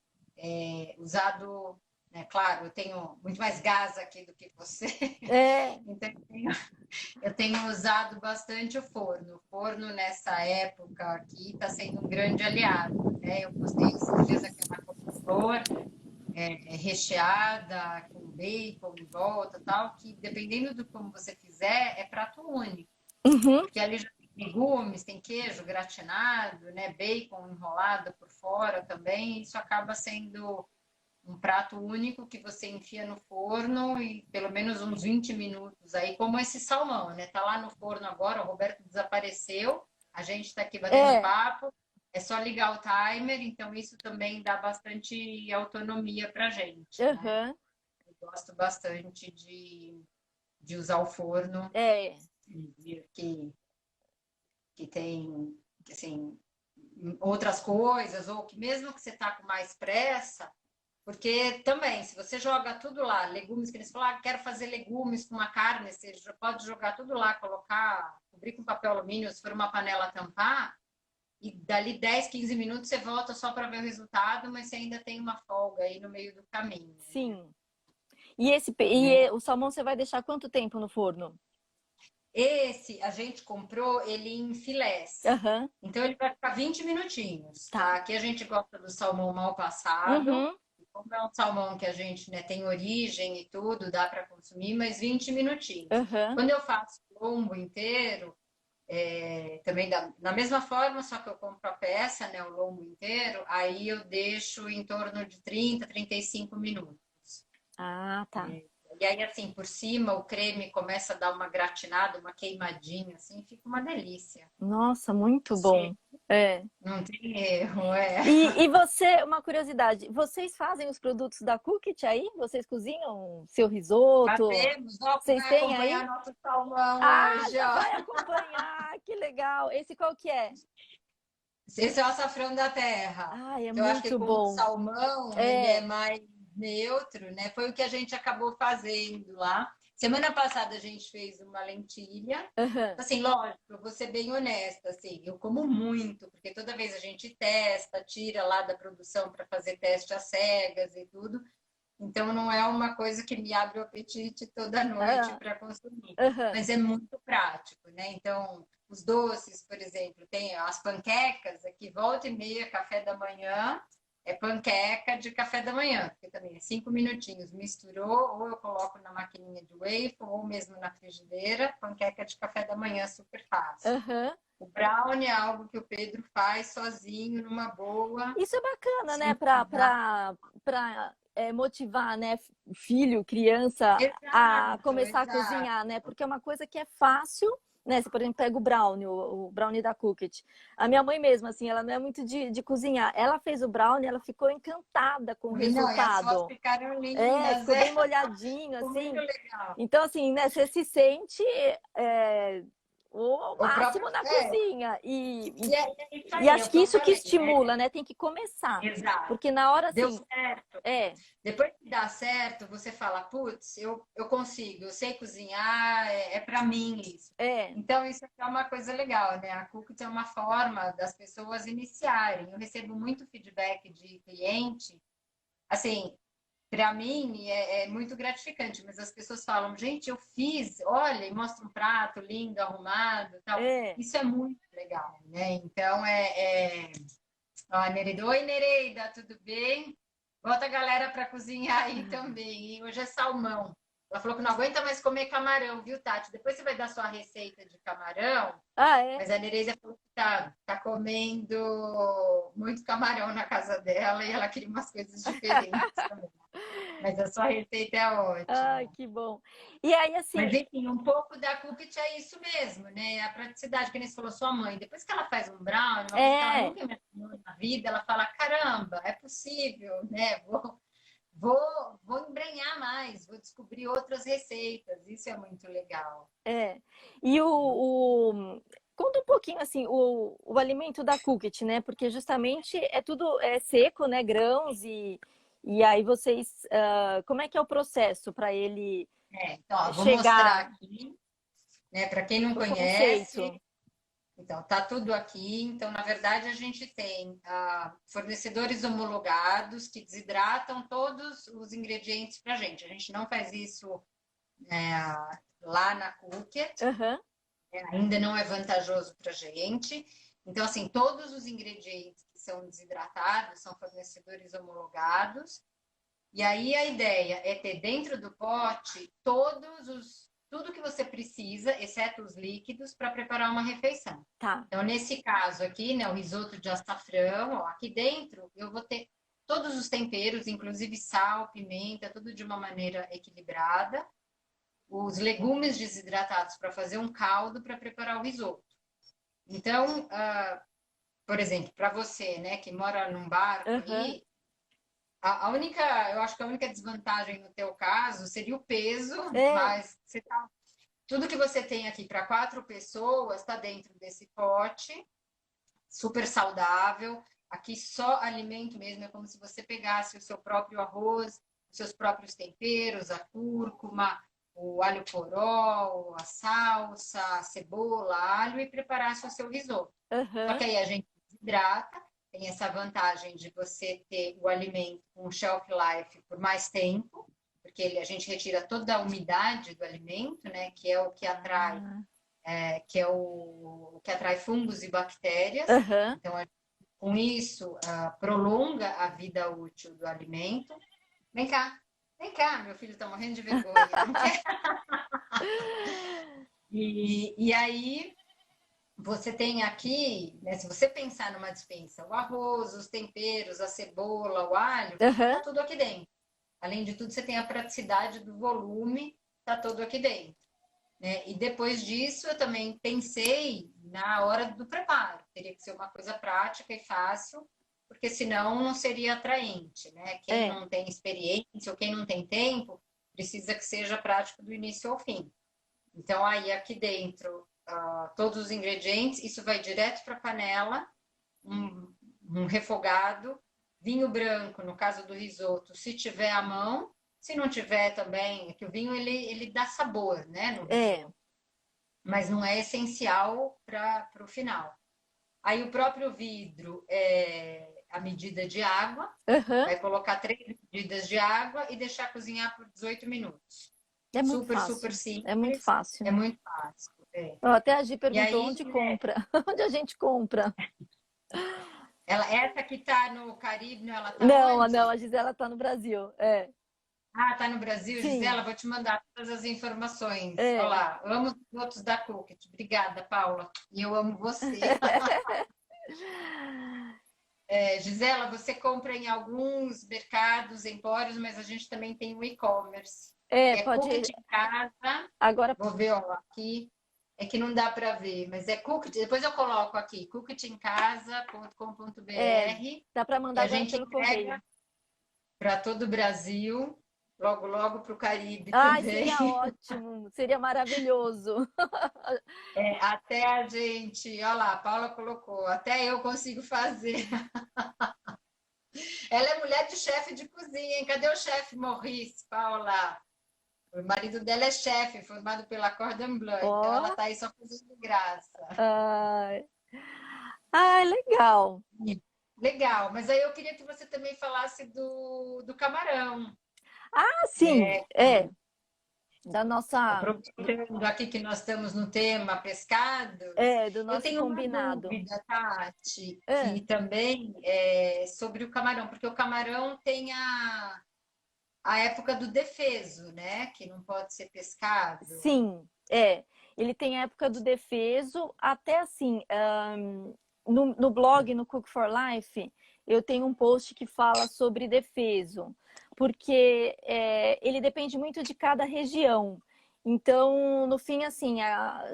usado, né, claro, eu tenho muito mais gás aqui do que você. Então, eu tenho usado bastante o forno. O forno, nessa época aqui, está sendo um grande aliado, né? Eu postei esses dias aquela couve-flor recheada, com bacon em volta, tal, que dependendo do como você fizer, é prato único. Uhum. Porque ali já tem legumes, tem queijo gratinado, né? Bacon enrolado por fora também. Isso acaba sendo um prato único que você enfia no forno e pelo menos uns 20 minutos aí, como esse salmão, né? Tá lá no forno agora, o Roberto desapareceu, a gente está aqui batendo papo, é só ligar o timer, então isso também dá bastante autonomia pra gente, né? Eu gosto bastante de usar o forno, que tem, assim, outras coisas, ou que mesmo que você tá com mais pressa, porque também, se você joga tudo lá, legumes, que eles falam, quero fazer legumes com uma carne, você pode jogar tudo lá, cobrir com papel alumínio, se for uma panela tampar, e dali 10, 15 minutos você volta só para ver o resultado, mas você ainda tem uma folga aí no meio do caminho. Sim. E o salmão você vai deixar quanto tempo no forno? Esse a gente comprou ele em filés. Uhum. Então ele vai ficar 20 minutinhos, tá? Aqui a gente gosta do salmão mal passado. Uhum. Como é um salmão que a gente, né, tem origem e tudo, dá para consumir, mas 20 minutinhos. Uhum. Quando eu faço lombo inteiro, também da mesma forma, só que eu compro a peça, né, o lombo inteiro, aí eu deixo em torno de 30, 35 minutos. Ah, tá. E aí, assim, por cima, o creme começa a dar uma gratinada, uma queimadinha, assim, fica uma delícia. Nossa, muito bom. Não tem erro, E você, uma curiosidade, vocês fazem os produtos da Cookit aí? Vocês cozinham seu risoto? Fazemos, ó, Vocês vai têm aí? acompanhar nosso salmão hoje, já ó. vai acompanhar, que legal. Esse qual que é? Esse é o açafrão da terra. Ai, é Eu acho que muito como o bom. salmão, ele é mais neutro, né? Foi o que a gente acabou fazendo lá. Semana passada a gente fez uma lentilha. Uhum. Assim, lógico, eu vou ser bem honesta, assim, eu como muito, porque toda vez a gente testa, tira lá da produção para fazer teste às cegas e tudo. Então não é uma coisa que me abre o apetite toda noite para consumir. Uhum. Mas é muito prático, né? Então, os doces, por exemplo, tem as panquecas, aqui volta e meia, café da manhã, é panqueca de café da manhã, porque também é 5 minutinhos, misturou, ou eu coloco na maquininha de waffle, ou mesmo na frigideira, panqueca de café da manhã super fácil. Uhum. O brownie é algo que o Pedro faz sozinho, numa boa. Isso é bacana, né? Para motivar, né, filho, criança a começar a cozinhar, né? Porque é uma coisa que é fácil, né? Você, por exemplo, pega o brownie, o brownie da Cookit. A minha mãe mesmo, assim, ela não é muito de cozinhar. Ela fez o brownie, ela ficou encantada com o resultado. E as fotos ficaram lindas, ficou bem molhadinho, assim. Muito legal. Então, assim, né, você se sente ou ao O próprio, máximo na cozinha. é isso E aí, é acho o que eu isso que falei, estimula, né? Tem que começar. Exato. Porque na hora, Deu assim, certo. é, Depois que dá certo, você fala, putz, eu consigo, eu sei cozinhar, é para mim isso. é, Então, isso é uma coisa legal, né? A Cookit é uma forma das pessoas iniciarem. Eu recebo muito feedback de cliente, assim, para mim é muito gratificante, mas as pessoas falam, gente, eu fiz, olha, e mostra um prato lindo, arrumado, tal. é. Isso é muito legal, né? Então, Ó, Nereida. Oi, Nereida, tudo bem? Bota a galera para cozinhar aí também. E hoje é salmão. Ela falou que não aguenta mais comer camarão, viu, Tati? Depois você vai dar sua receita de camarão, Ah, é? mas a Nereida falou que tá comendo muito camarão na casa dela e ela queria umas coisas diferentes também. Mas a sua receita é Ai, ótima. que bom. E aí, Mas, assim, enfim, um pouco da Cookit é isso mesmo, né? A praticidade, que nem você falou, sua mãe. Depois que ela faz um brownie, uma coisa que ela é, nunca imaginou na vida, ela fala, caramba, é possível, né? Vou embrenhar mais, vou descobrir outras receitas. Isso é muito legal. é. E conta um pouquinho, assim, o alimento da Cookit, né? Porque justamente é tudo seco, né? Grãos e aí vocês... como é que é o processo para ele Então, ó, vou mostrar chegar aqui, né? Para quem não no conceito? conhece, então, tá tudo aqui. Então, na verdade, a gente tem fornecedores homologados que desidratam todos os ingredientes para a gente. A gente não faz isso lá na Cookit, Aham, ainda não é vantajoso para a gente. Então, assim, todos os ingredientes que são desidratados são fornecedores homologados. E aí a ideia é ter dentro do pote tudo que você precisa, exceto os líquidos, para preparar uma refeição. tá. Então, nesse caso aqui, né, o risoto de açafrão, ó, aqui dentro eu vou ter todos os temperos, inclusive sal, pimenta, tudo de uma maneira equilibrada. Os legumes desidratados para fazer um caldo para preparar o risoto. Então, por exemplo, para você, né, que mora num barco Aham, aí, eu acho que a única desvantagem no teu caso seria o peso, é, mas tudo que você tem aqui para 4 pessoas está dentro desse pote, super saudável. Aqui só alimento mesmo, é como se você pegasse o seu próprio arroz, os seus próprios temperos, a cúrcuma, o alho poró, a salsa, a cebola, alho e preparasse o seu risoto. Só que aham, aí a gente desidrata, tem essa vantagem de você ter o alimento com shelf life por mais tempo, porque a gente retira toda a umidade do alimento, né, que é o que atrai, ah, o que atrai fungos e bactérias. aham. Então, com isso, prolonga a vida útil do alimento. Vem cá, meu filho está morrendo de vergonha, não quer? E aí você tem aqui, né, se você pensar numa despensa, o arroz, os temperos, a cebola, o alho, Aham, tá tudo aqui dentro. Além de tudo, você tem a praticidade do volume, tá tudo aqui dentro. Né? E depois disso, eu também pensei na hora do preparo. Teria que ser uma coisa prática e fácil, porque senão não seria atraente, né? Quem é. não tem experiência ou quem não tem tempo, precisa que seja prático do início ao fim. Então, aí aqui dentro, todos os ingredientes, isso vai direto para a panela, um refogado, vinho branco, no caso do risoto, se tiver à mão, se não tiver também, que o vinho ele dá sabor, né, no É. risoto, mas não é essencial para o final. Aí o próprio vidro é a medida de água, Aham. vai colocar 3 medidas de água e deixar cozinhar por 18 minutos. É muito Super, super fácil. É muito simples, é fácil. muito fácil. Ó, até a Gi E perguntou aí, onde compra. Onde a gente compra? essa que está no Caribe, não, ela está Não, não, onde? a Gisela tá no Brasil. É. Tá no Brasil, Sim. Gisela, vou te mandar todas as informações. É. Olá, amo os outros da Cookit. Obrigada, Paula. E eu amo você. Gisela, você compra em alguns mercados, empórios, mas a gente também tem o e-commerce. É, É pode. Cookit em casa. Agora Vou ver, ó, aqui. É que não dá para ver, mas é Cookit. Depois eu coloco aqui, cookitincasa.com.br, dá para que mandar a agora gente pelo entrega correio. para todo o Brasil. logo, logo para o Caribe Ai, também. seria ótimo, seria maravilhoso. É, até a gente, olha lá, a Paula colocou, até eu consigo fazer. Ela é mulher de chefe de cozinha, hein? Cadê o chefe Maurice, Paula? O marido dela é chefe, formado pela Cordon Bleu, então ela Ó, está aí só fazendo graça. ai, ai, legal. Legal, mas aí eu queria que você também falasse do camarão, Ah, sim, né? da nossa, Aproveitando aqui que nós estamos no tema pescados, do eu nosso tenho uma combinado. dúvida, Tati, É, que também é sobre o camarão, porque o camarão tem a época do defeso, né? Que não pode ser pescado. sim, ele tem a época do defeso, até assim, no blog, no Cook for Life, eu tenho um post que fala sobre defeso, porque ele depende muito de cada região. Então, no fim, assim,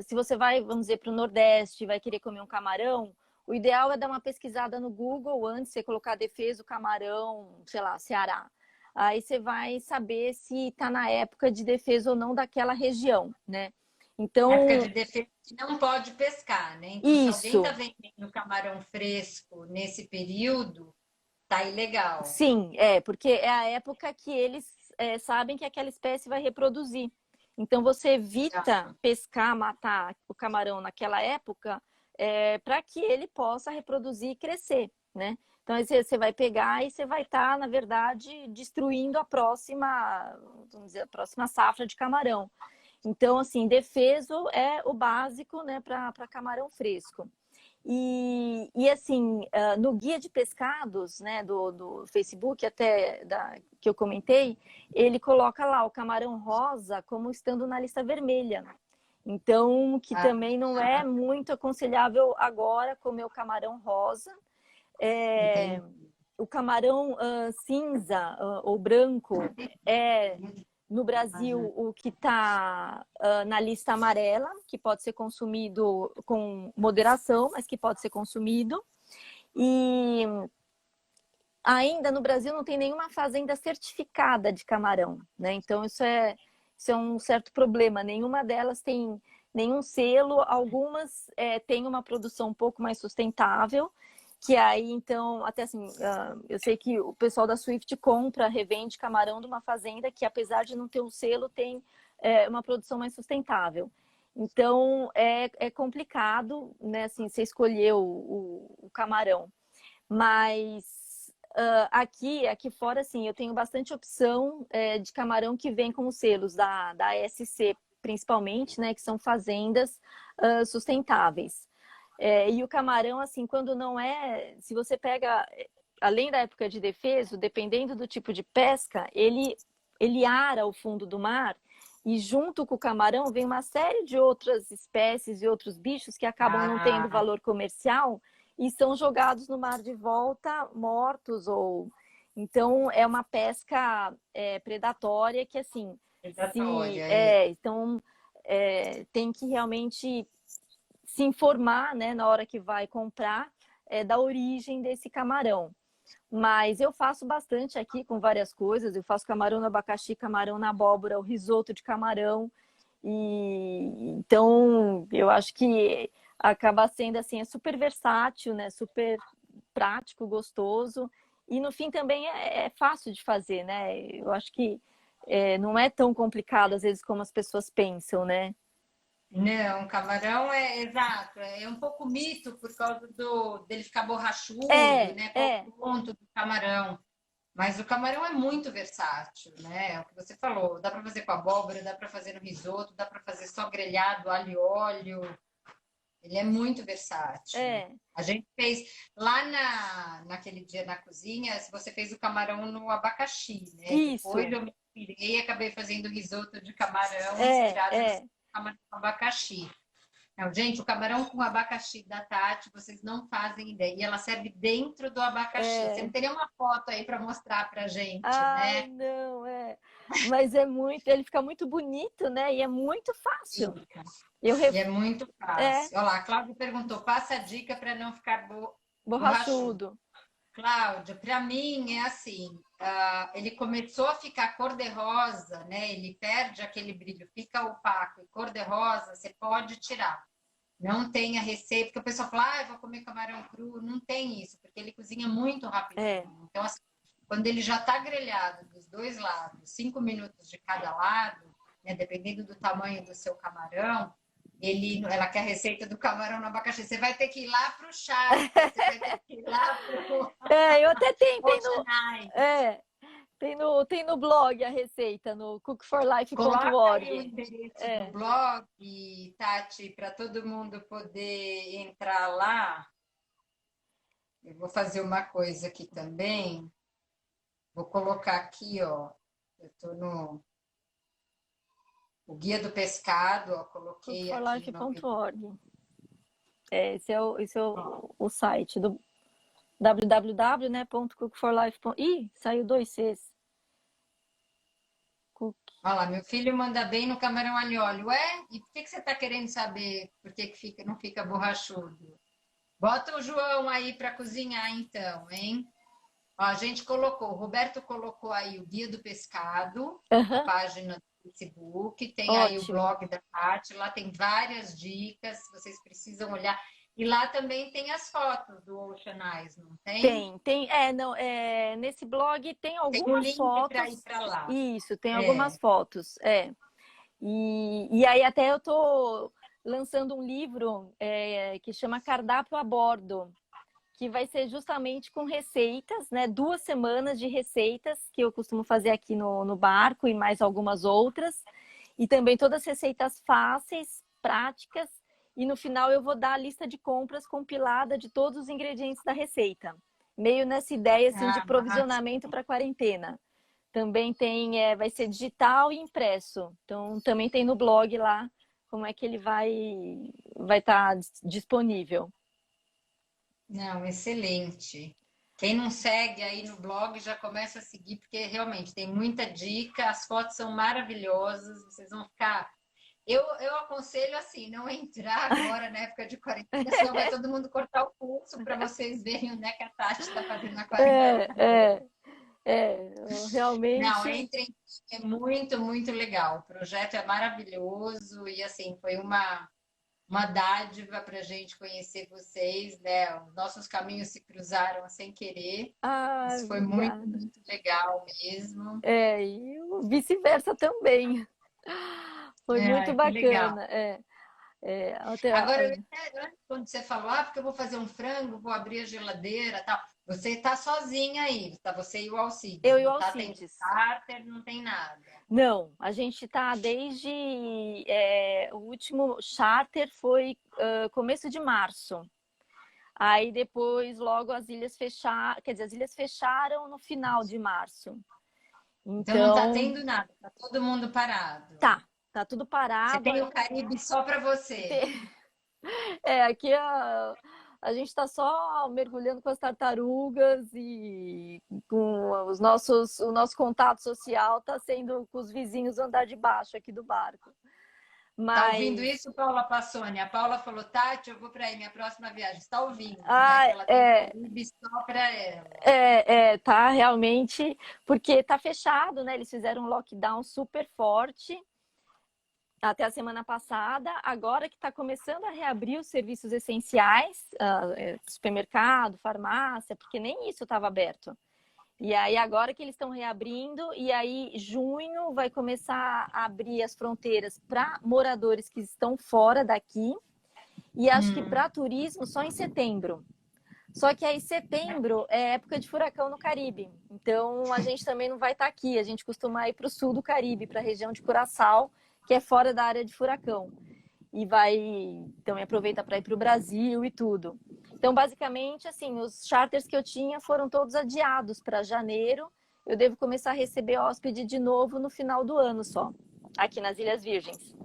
se você vai, vamos dizer, para o Nordeste, vai querer comer um camarão, o ideal é dar uma pesquisada no Google antes de você colocar defeso, camarão, sei lá, Ceará. Aí você vai saber se está na época de defesa ou não daquela região, né? Época Então, de defeso não pode pescar, né? Então, se alguém está isso, vendendo camarão fresco nesse período, tá ilegal. sim, porque é a época que eles sabem que aquela espécie vai reproduzir. Então, você evita pescar, matar o camarão naquela época para que ele possa reproduzir e crescer, né? Então, aí você vai pegar e você vai estar, na verdade, destruindo a próxima, vamos dizer, a próxima safra de camarão. Então, assim, defeso é o básico, né, para camarão fresco. E assim, no guia de pescados, né, do Facebook, até que eu comentei, ele coloca lá o camarão rosa como estando na lista vermelha. Então, que Ah, também não é muito aconselhável agora comer o camarão rosa. É, entendi. o camarão cinza ou branco é, no Brasil, o que está na lista amarela, que pode ser consumido com moderação, mas que pode ser consumido. E ainda no Brasil não tem nenhuma fazenda certificada de camarão, né? Então isso é um certo problema. Nenhuma delas tem nenhum selo, algumas têm uma produção um pouco mais sustentável, que aí, então, até assim, eu sei que o pessoal da Swift compra, revende camarão de uma fazenda que, apesar de não ter um selo, tem uma produção mais sustentável. Então, é complicado, né, assim, você escolher o camarão. Mas aqui fora, assim, eu tenho bastante opção de camarão que vem com os selos da ASC, principalmente, né, que são fazendas sustentáveis. E o camarão, assim, quando não é... Se você pega, além da época de defeso, dependendo do tipo de pesca, ele ara o fundo do mar e junto com o camarão vem uma série de outras espécies e outros bichos que acabam não tendo Ah, valor comercial e são jogados no mar de volta mortos ou... Então, é uma pesca predatória que, assim, predatória. É. então, tem que realmente se informar, né, na hora que vai comprar, da origem desse camarão. Mas eu faço bastante aqui com várias coisas. Eu faço camarão no abacaxi, camarão na abóbora, o risoto de camarão. E então eu acho que acaba sendo assim, é super versátil, né? Super prático, gostoso. E no fim também é fácil de fazer, né? Eu acho que não é tão complicado às vezes como as pessoas pensam, né? Não, camarão é exato, é um pouco mito por causa dele ficar borrachudo, É, né? Qual é, o ponto do camarão? Mas o camarão é muito versátil, né? É o que você falou, dá para fazer com abóbora, dá para fazer no risoto, dá para fazer só grelhado, alho e óleo. Ele é muito versátil. é. A gente fez lá naquele dia na cozinha, você fez o camarão no abacaxi, né? Depois Isso. eu me inspirei e acabei fazendo risoto de camarão É, inspirado nesse é. camarão com abacaxi. Não, gente, o camarão com abacaxi da Tati, vocês não fazem ideia. E ela serve dentro do abacaxi. Você É. não teria uma foto aí para mostrar para gente, Ai, né? não, Mas é muito, ele fica muito bonito, né? E é muito fácil. Fica. Eu E é muito é fácil. Olha lá, a Cláudia perguntou: passa a dica para não ficar borrachudo. borrachudo. Cláudia, para mim é assim, ele começou a ficar cor-de-rosa, né? Ele perde aquele brilho, fica opaco e cor-de-rosa, você pode tirar. Não tem a receita, porque o pessoal fala, eu vou comer camarão cru. Não tem isso, porque ele cozinha muito rapidinho. Então, assim, quando ele já está grelhado dos dois lados, 5 minutos de cada lado, né, dependendo do tamanho do seu camarão, ela quer a receita do camarão no abacaxi. Você vai ter que ir lá para o charque, você vai ter que ir lá para o... Eu até tentei tem no blog a receita, no cookforlife.org. Coloca aí o endereço do blog, Tati, para todo mundo poder entrar lá. Eu vou fazer uma coisa aqui também. Vou colocar aqui, ó. Eu estou no o Guia do Pescado, ó, coloquei aqui. Cookforlife.org. Esse é o site do www.cookforlife.org. Ih, saiu 2 Cs. Olha lá, meu filho manda bem no camarão alho e óleo. Ué, e por que você está querendo saber por que não fica borrachudo? Bota o João aí para cozinhar, então, hein? Ó, a gente colocou, o Roberto colocou aí o Guia do Pescado, a página do Facebook, tem aí o blog da Tati, lá tem várias dicas, vocês precisam olhar. E lá também tem as fotos do Ocean Eyes, não tem? Tem. Nesse blog tem algumas fotos. Para ir para lá. Isso, tem algumas fotos. E aí até eu tô lançando um livro que chama Cardápio a Bordo, que vai ser justamente com receitas, né? 2 semanas de receitas que eu costumo fazer aqui no barco e mais algumas outras. E também todas as receitas fáceis, práticas. E no final eu vou dar a lista de compras compilada de todos os ingredientes da receita. Meio nessa ideia assim, de provisionamento para quarentena. Também tem, vai ser digital e impresso. Então também tem no blog lá como é que ele vai estar disponível. Não, excelente. Quem não segue aí no blog já começa a seguir, porque realmente tem muita dica, as fotos são maravilhosas, vocês vão ficar... Eu aconselho assim, não entrar agora na época de quarentena, senão vai todo mundo cortar o pulso para vocês verem onde é que a Tati está fazendo na quarentena. Realmente. Não, entrem, é muito, muito legal. O projeto é maravilhoso e assim, foi uma dádiva para a gente conhecer vocês, né? Os nossos caminhos se cruzaram sem querer. Isso foi muito, muito legal mesmo. E vice-versa também. Foi muito bacana. Agora, quando você falou, porque eu vou fazer um frango, vou abrir a geladeira, tal. Você está sozinha aí, tá? Você e o Alcides. Eu e o Alcides. Alcides. Tem starter, não tem nada. Não, a gente está desde... o último charter foi começo de março. Aí depois, logo, as ilhas fecharam... Quer dizer, as ilhas fecharam no final de março. Então não está tendo nada, está todo mundo parado. Tá tudo parado. Você tem o Caribe só para você. Aqui a gente está só mergulhando com as tartarugas e com o nosso contato social está sendo com os vizinhos andar de baixo aqui do barco. Tá ouvindo isso, Paula Passoni? A Paula falou, Tati, eu vou para aí, minha próxima viagem. Está ouvindo, né? Ela tem Caribe só para ela. Tá realmente, porque tá fechado, né? Eles fizeram um lockdown super forte até a semana passada, agora que está começando a reabrir os serviços essenciais, supermercado, farmácia, porque nem isso estava aberto. E aí agora que eles estão reabrindo, e aí junho vai começar a abrir as fronteiras para moradores que estão fora daqui, e acho que para turismo só em setembro. Só que aí setembro é época de furacão no Caribe, então a gente também não vai estar aqui, a gente costuma ir para o sul do Caribe, para a região de Curaçao, que é fora da área de furacão. E também aproveita para ir para o Brasil e tudo. Então, basicamente, assim, os charters que eu tinha foram todos adiados para janeiro. Eu devo começar a receber hóspede de novo no final do ano só, aqui nas Ilhas Virgens.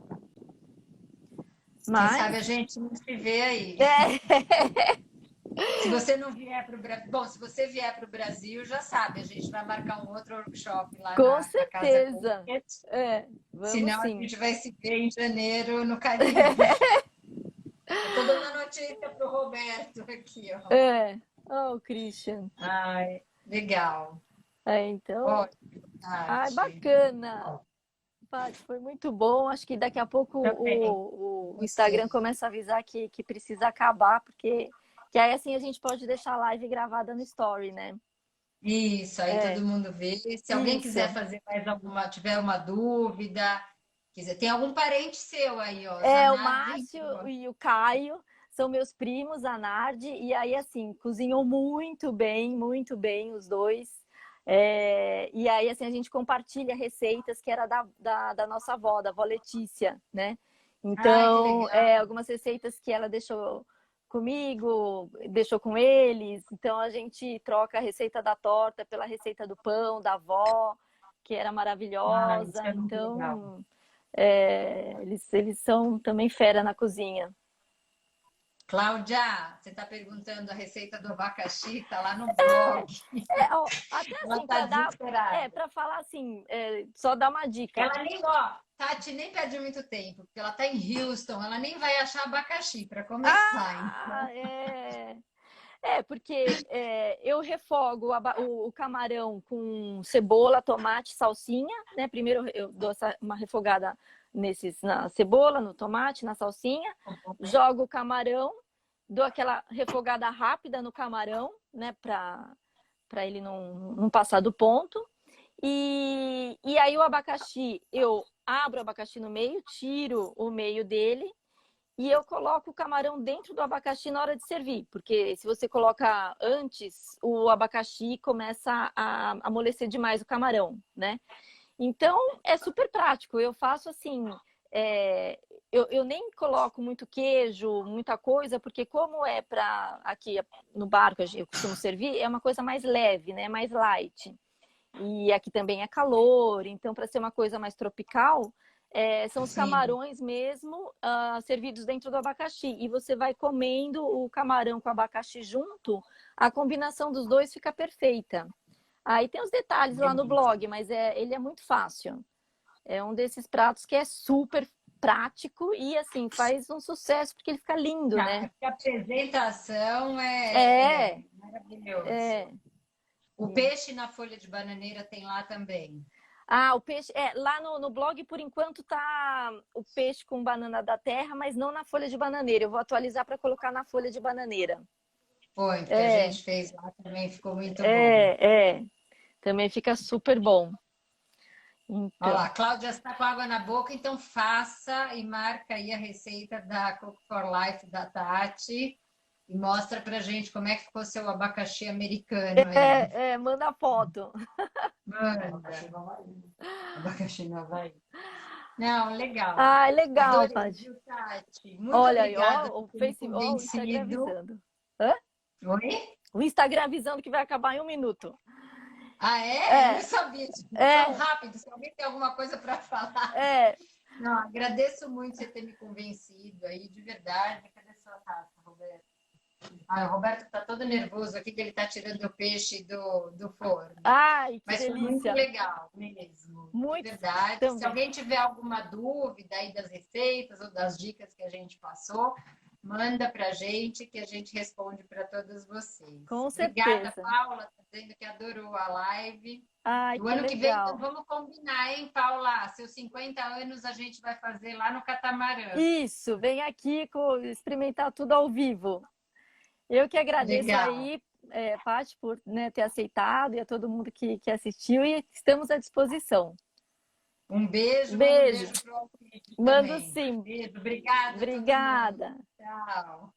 Mas... Quem sabe a gente não se vê aí. Se você não vier para o Brasil... Bom, se você vier para o Brasil, já sabe, a gente vai marcar um outro workshop lá Com certeza. Vamos Senão sim. A gente vai se ver em janeiro no Caribe. Estou dando a notícia para o Roberto aqui, ó. Oh, Christian. Ai, legal. Então, Ótimo, ai, Tati. bacana. Paty, foi muito bom. Acho que daqui a pouco Também, o Instagram gostei. começa a avisar que precisa acabar, porque que aí assim a gente pode deixar a live gravada no Story, né? Isso, aí É, todo mundo vê. Se alguém quiser isso. fazer mais alguma, tiver uma dúvida, quiser, tem algum parente seu aí, ó, É, o Zanardi Márcio entrou. e o Caio são meus primos, a Nardi, e aí, assim, cozinham muito bem os dois. E aí, assim, a gente compartilha receitas que era da nossa avó, da avó Letícia, né? Ai, que Então, legal. algumas receitas que ela deixou comigo, deixou com eles. Então, a gente troca a receita da torta pela receita do pão, da avó, que era Ai, isso maravilhosa. é muito legal. Então, eles são também fera na cozinha. Cláudia, você está perguntando a receita do abacaxi, tá lá no blog. Ó, até Ela assim, está para dar, desesperada. para falar assim, só dar uma dica. Ela nem, ó, Tati nem perde muito tempo, porque ela está em Houston, ela nem vai achar abacaxi para começar. Ah, porque eu refogo o camarão com cebola, tomate, salsinha, né? Primeiro eu dou uma refogada na cebola, no tomate, na salsinha, jogo o camarão, dou aquela refogada rápida no camarão, né? Para ele não passar do ponto. E aí o abacaxi, eu abro o abacaxi no meio, tiro o meio dele e eu coloco o camarão dentro do abacaxi na hora de servir, porque se você coloca antes, o abacaxi começa a amolecer demais o camarão, né? Então é super prático. Eu faço assim, eu nem coloco muito queijo, muita coisa, porque como é para aqui no barco eu costumo servir, é uma coisa mais leve, né? Mais light. E aqui também é calor, então para ser uma coisa mais tropical, são os Sim, camarões mesmo servidos dentro do abacaxi. E você vai comendo o camarão com o abacaxi junto, a combinação dos dois fica perfeita. Aí tem os detalhes lá no delícia. blog, mas ele é muito fácil. É um desses pratos que é super prático e assim faz um sucesso porque ele fica lindo, né? A apresentação é É, é. maravilhoso. O peixe na folha de bananeira tem lá também. Ah, o peixe. Lá no blog, por enquanto, tá o peixe com banana da terra, mas não na folha de bananeira. Eu vou atualizar para colocar na folha de bananeira. Foi, porque a É, gente fez lá também, ficou muito bom. é. Também fica super bom. Olha Então. lá, Cláudia está com água na boca, então faça e marca aí a receita da Cook for Life da Tati e mostra pra gente como é que ficou seu abacaxi americano aí. Manda foto. Manda. Abacaxi no Havaí. Não, legal. Ah, legal, Adorei, Paty. viu, Tati? Muito Olha aí, obrigada ó, por ter me O Instagram convencido. avisando. Hã? Oi? O Instagram avisando que vai acabar em 1 minuto. Ah, é? Eu não É, sabia disso. Tão é, rápido. Se alguém tem alguma coisa para falar. é. Não, agradeço muito você ter me convencido aí, de verdade. Cadê sua taça, Roberto? Ah, o Roberto está todo nervoso aqui que ele está tirando o peixe do forno. Ai, que Mas foi muito delícia. legal mesmo, de Muito verdade. Se também. alguém tiver alguma dúvida aí das receitas ou das dicas que a gente passou, manda para a gente que a gente responde para todos vocês. Com Obrigada, certeza. Paula, tá dizendo que adorou a live. Ai, O que ano que vem, então, legal. vamos combinar, hein, Paula? Seus 50 anos a gente vai fazer lá no Catamarã. Isso, vem aqui experimentar tudo ao vivo. Eu que agradeço Legal. aí, Paty, por né, ter aceitado e a todo mundo que assistiu e estamos à disposição. Um beijo, manda um Beijo. beijo para o Alfredo Mando também. sim. Beijo, obrigada a todo mundo. Obrigada. Tchau.